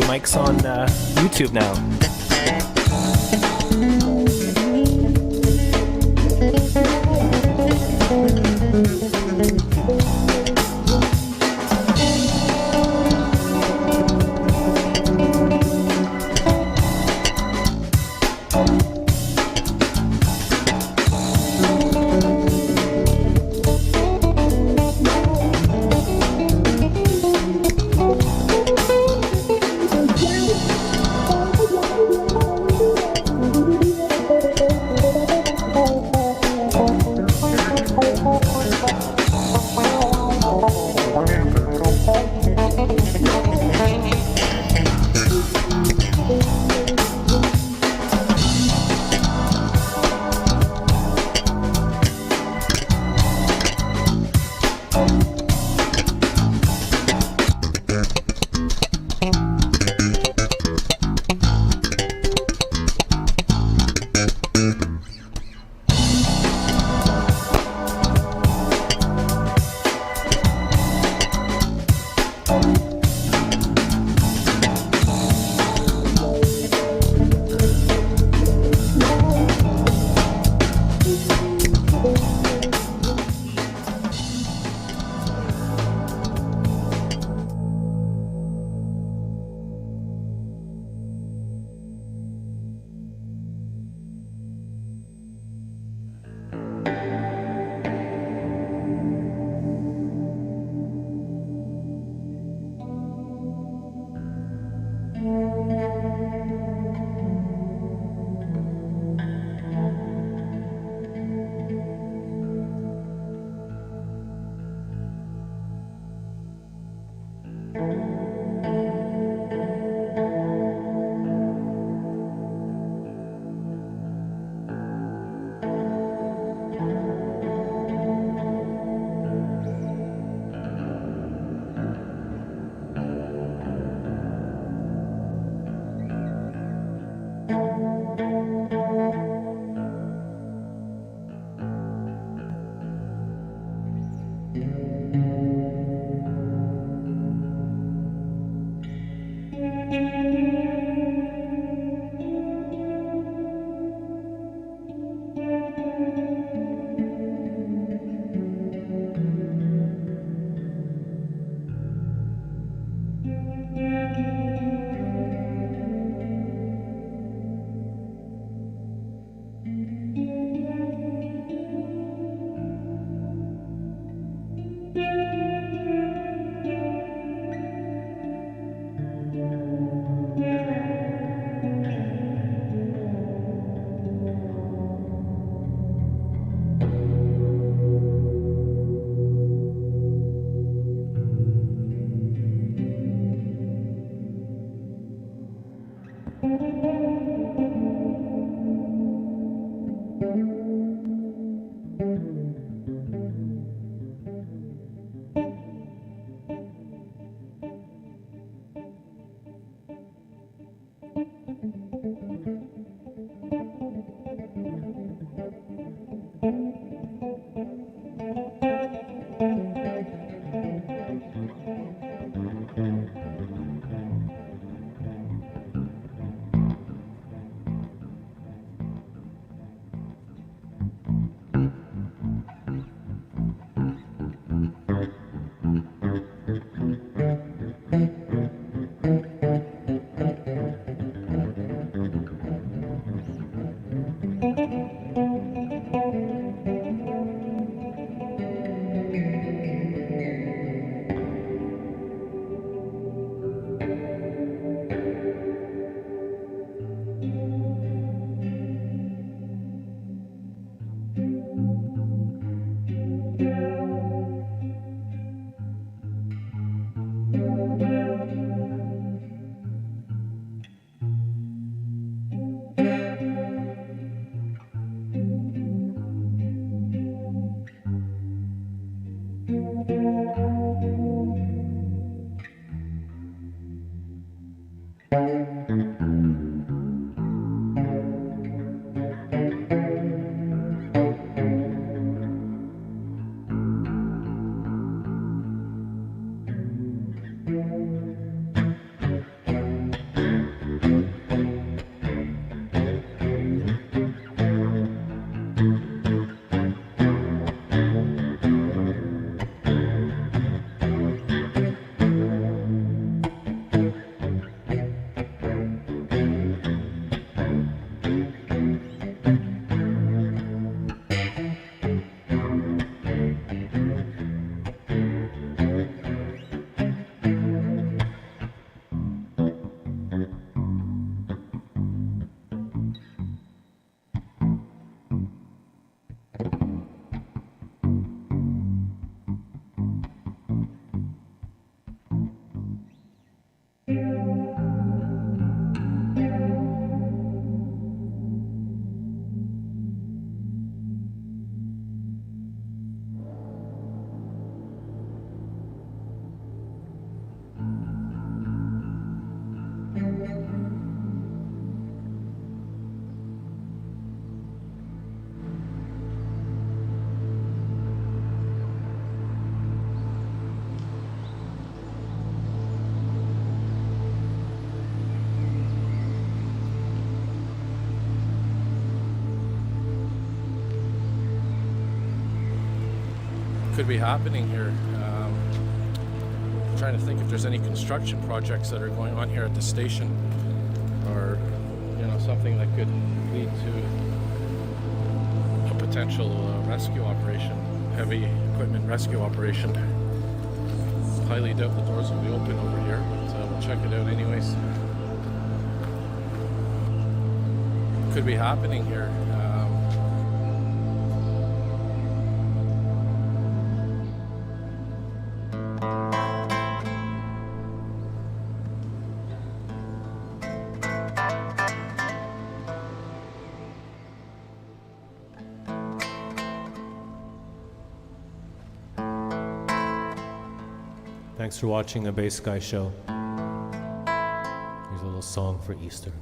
Speaker 1: Mike's on YouTube now.
Speaker 6: Could be happening here. Trying to think if there's any construction projects that are going on here at the station, or something that could lead to a potential rescue operation, heavy equipment rescue operation. Highly doubt the doors will be open over here, but we'll check it out anyways. Could be happening here.
Speaker 1: Thanks for watching the Bass Guy Show. Here's a little song for Easter.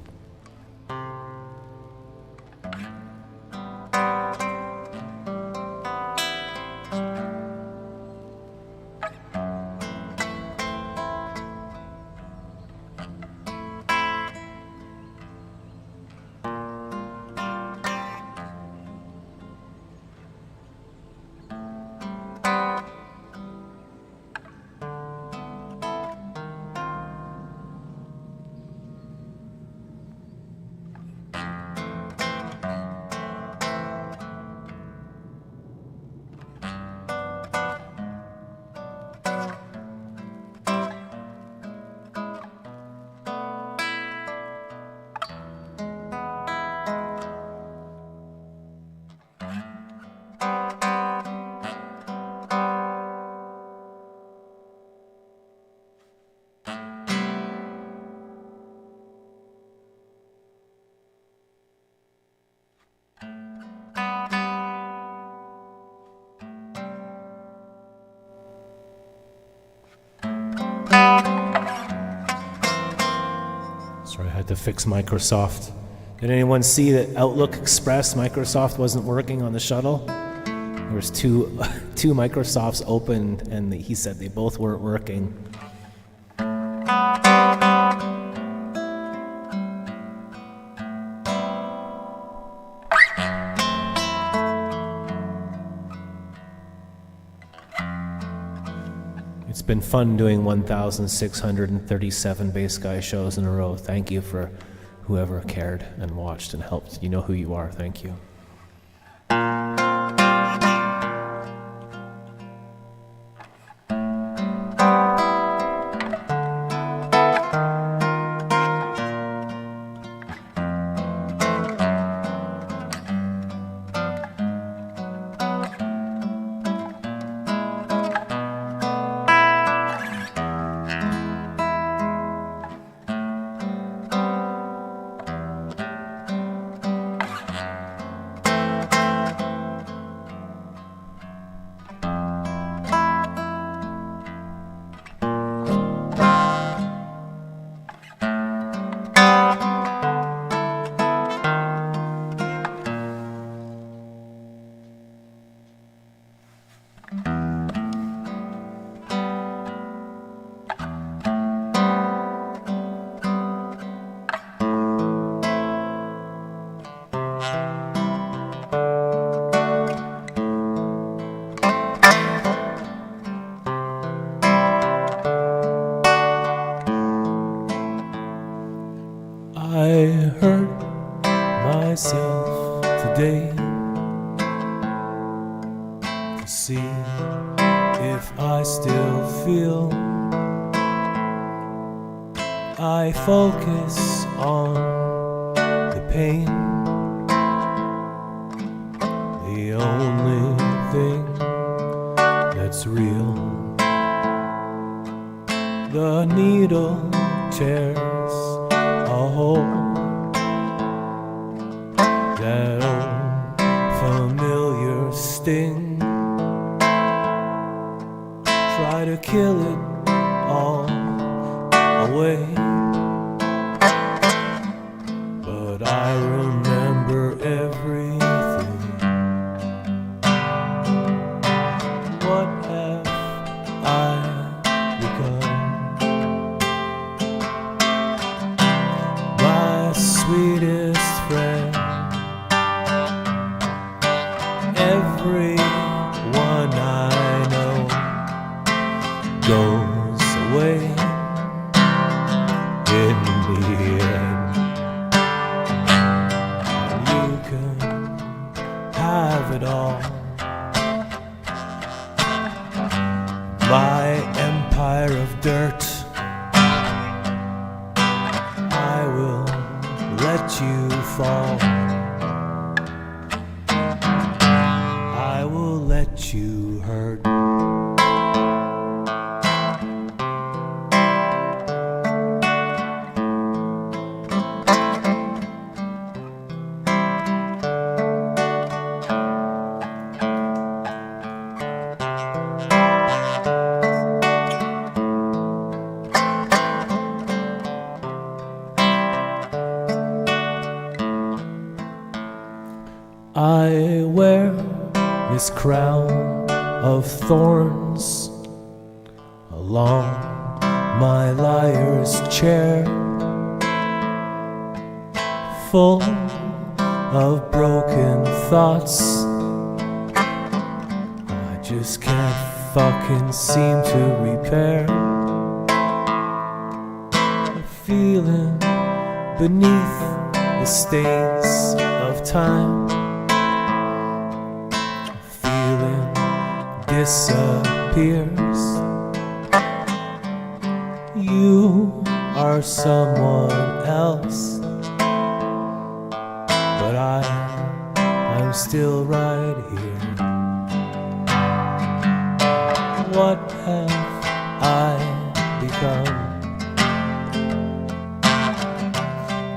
Speaker 1: had to fix Microsoft. Did anyone see that Outlook Express Microsoft wasn't working on the shuttle? There was two Microsofts open, and he said they both weren't working. It's been fun doing 1,637 Bass Guy shows in a row. Thank you for whoever cared and watched and helped. You know who you are. Thank you. I hurt myself today to see if I still feel. I focus on the pain, the only thing that's real. The needle tears a hole, that old familiar sting. Try to kill it all away, but I remember everything. What have I become? My sweetest friend. Everyone I know goes away in the end. You can have it all. My empire of dirt, I will let you fall. I will let you hurt. I wear this crown of thorns along my liar's chair, full of broken thoughts I just can't fucking seem to repair. A feeling beneath the stains of time, disappears. You are someone else, but I'm still right here. What have I become?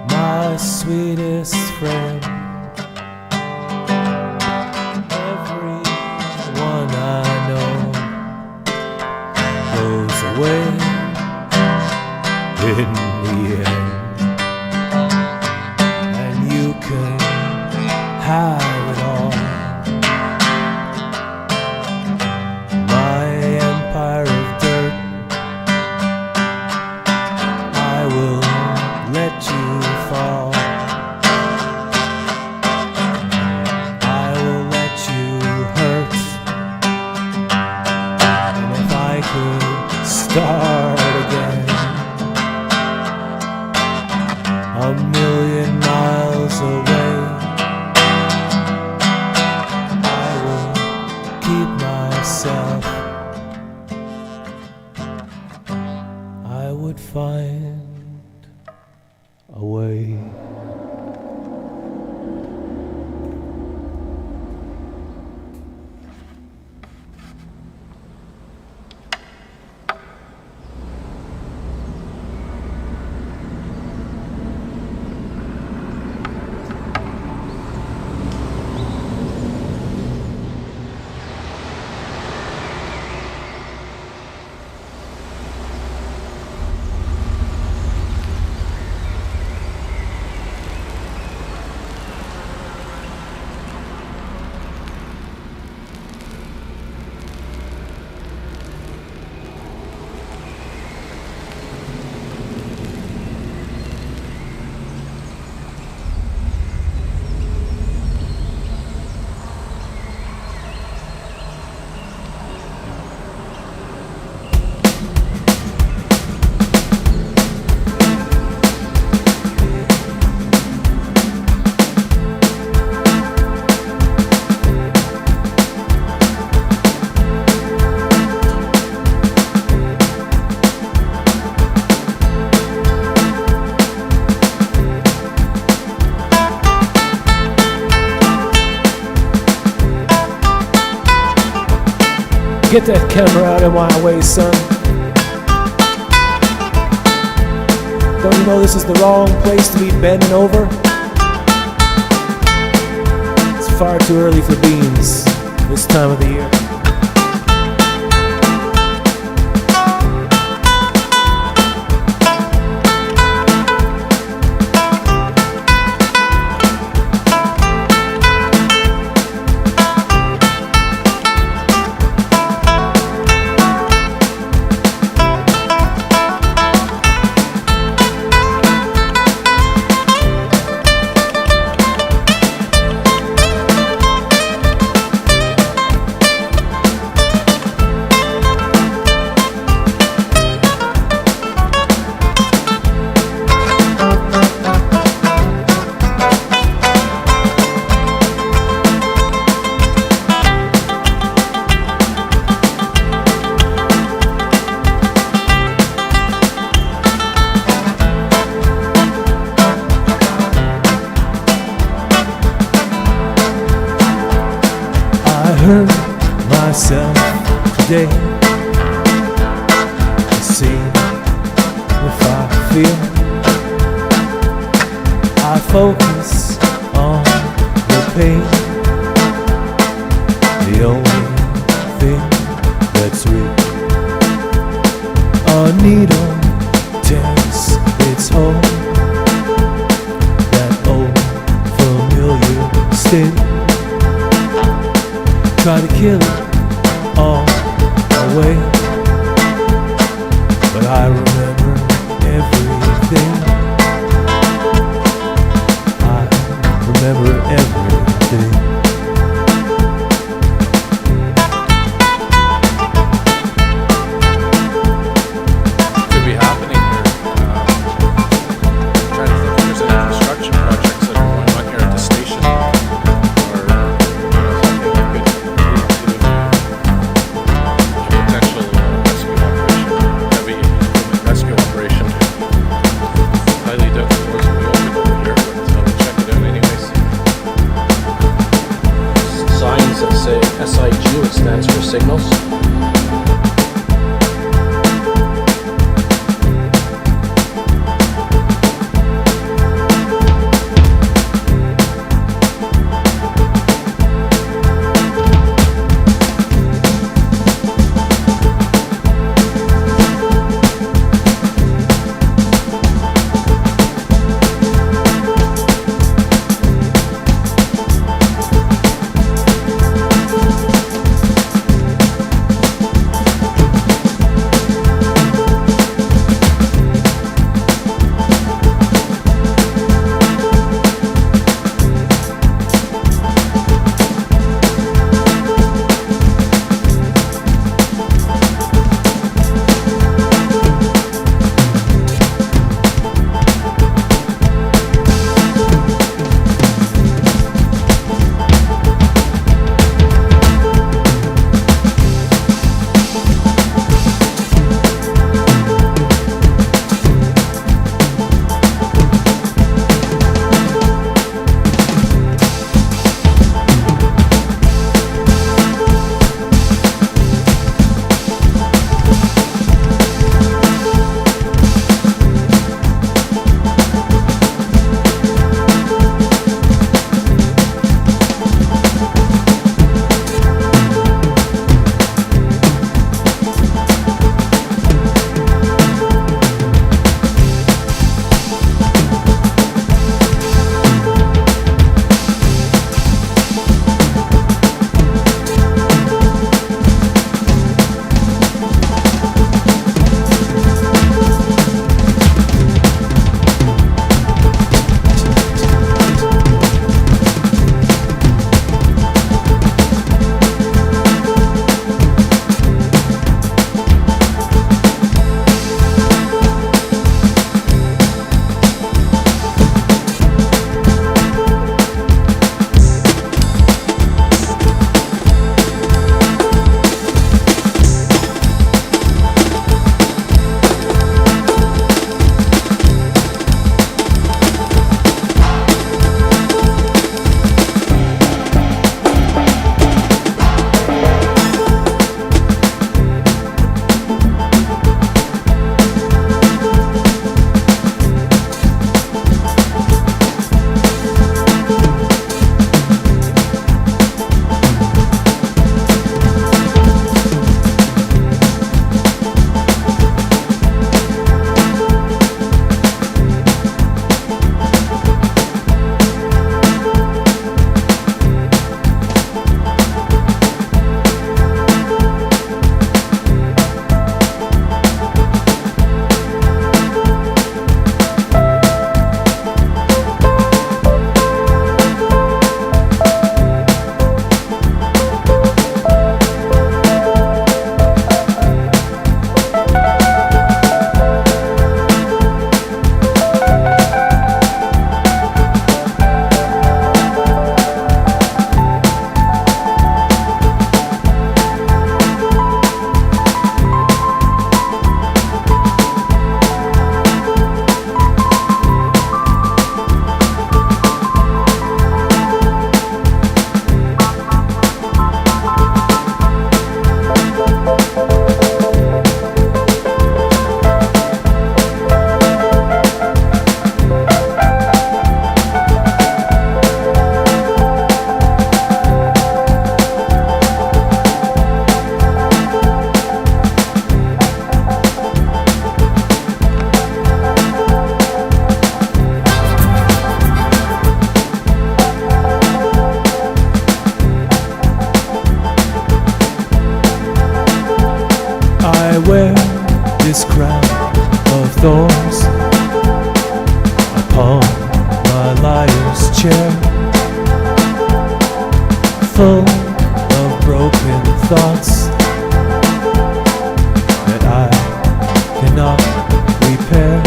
Speaker 1: My sweetest friend. Away in the end. fall. I will let you hurt. And if I could start again, 1,000,000 miles away, I will keep myself. I would find a way. Get that camera out of my way, son. Don't you know this is the wrong place to be bending over? It's far too early for beans this time of the year. Hurt myself today to see if I feel. I focus on the pain, the only thing that's real. A needle tears its hole, that old familiar state. Try to kill it all away, but I remember everything. I remember everything.
Speaker 6: Could be happening here. Trying to think if there's any construction projects that are going on here at the station, or potential rescue operation, heavy equipment
Speaker 1: my liar's chair, full of broken thoughts that I cannot repair.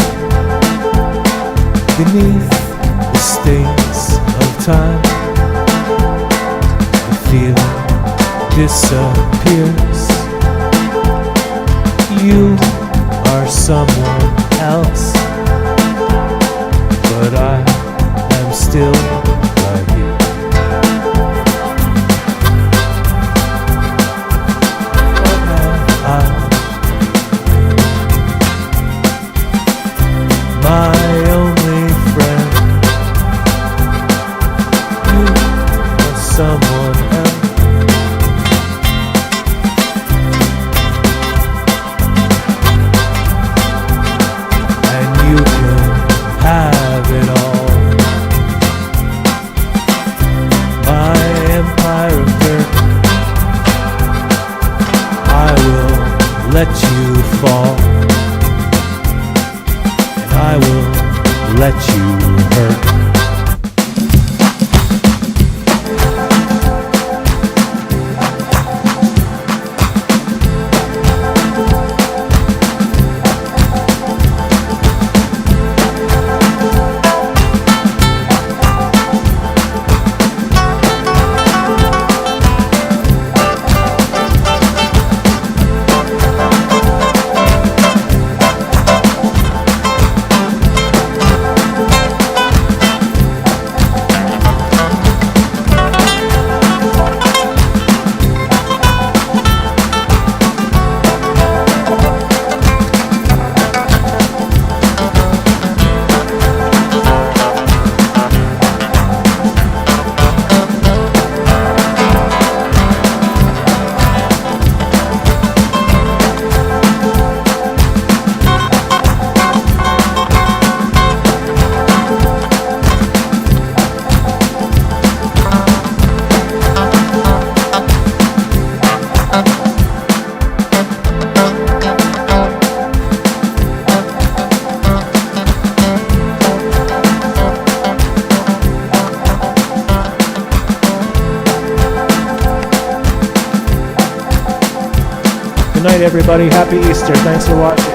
Speaker 1: Beneath the stains of time, the feeling disappears. You are someone else, but I am still right here. My only friend, you are someone else. And you can have it all. My empire of dirt, I will let you fall. I will let you hurt. Good night, everybody. Happy Easter. Thanks for watching.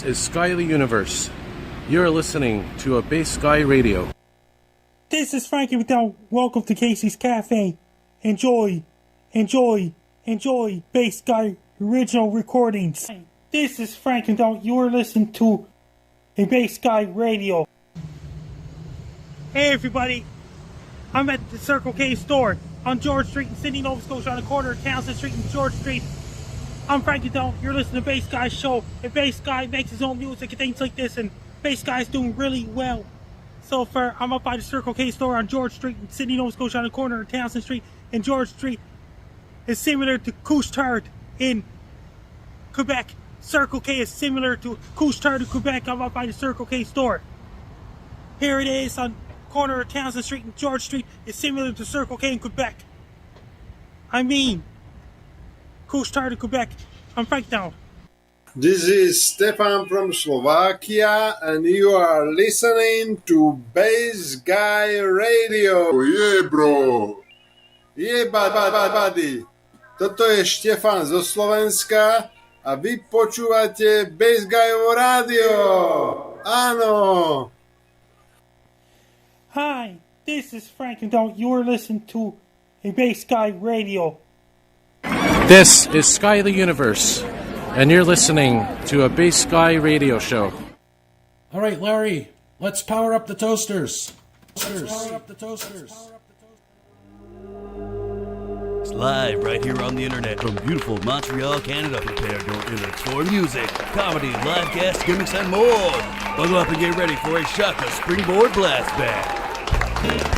Speaker 6: is Sky the Universe. You're listening to a Bass Sky Radio.
Speaker 8: This is Frankie MacDonald. Welcome to Casey's Cafe. Enjoy, enjoy, enjoy Bass Guy original recordings. This is Frankie MacDonald. You're listening to a Bass Guy Radio. Hey everybody, I'm at the Circle K store on George Street in Sydney, Nova Scotia, on the corner of Townsend Street and George Street. I'm Frankie MacDonald. You're listening to Bass Guy's show. And Bass Guy makes his own music and things like this, and Bass Guy's doing really well. So far, I'm up by the Circle K store on George Street in Sydney, Nova Scotia, on the corner of Townsend Street and George Street. It's similar to Couche-Tard in Quebec. Circle K is similar to Couche-Tard in Quebec. I'm up by the Circle K store. Here it is on corner of Townsend Street and George Street. It's similar to Circle K in Quebec. I mean, Couche-Tard in Quebec. I'm Frank Down.
Speaker 10: This is Stefan from Slovakia, and you are listening to Bass Guy Radio.
Speaker 2: Yeah, bro.
Speaker 10: Yeah, buddy. Toto je Stefan zo Slovenska a vy počúvate Bass Guyovo rádio. Áno.
Speaker 8: Hi, this is Frank MacDonald. You're listening to a Bass Guy Radio.
Speaker 6: This is Sky the Universe, and you're listening to a Bass Sky Radio show.
Speaker 4: All right, Larry, let's power up the toasters. Power up the toasters.
Speaker 5: It's live right here on the internet from beautiful Montreal, Canada. Prepare your innards for music, comedy, live guests, gimmicks, and more. Buckle up and get ready for a shaka springboard blast band.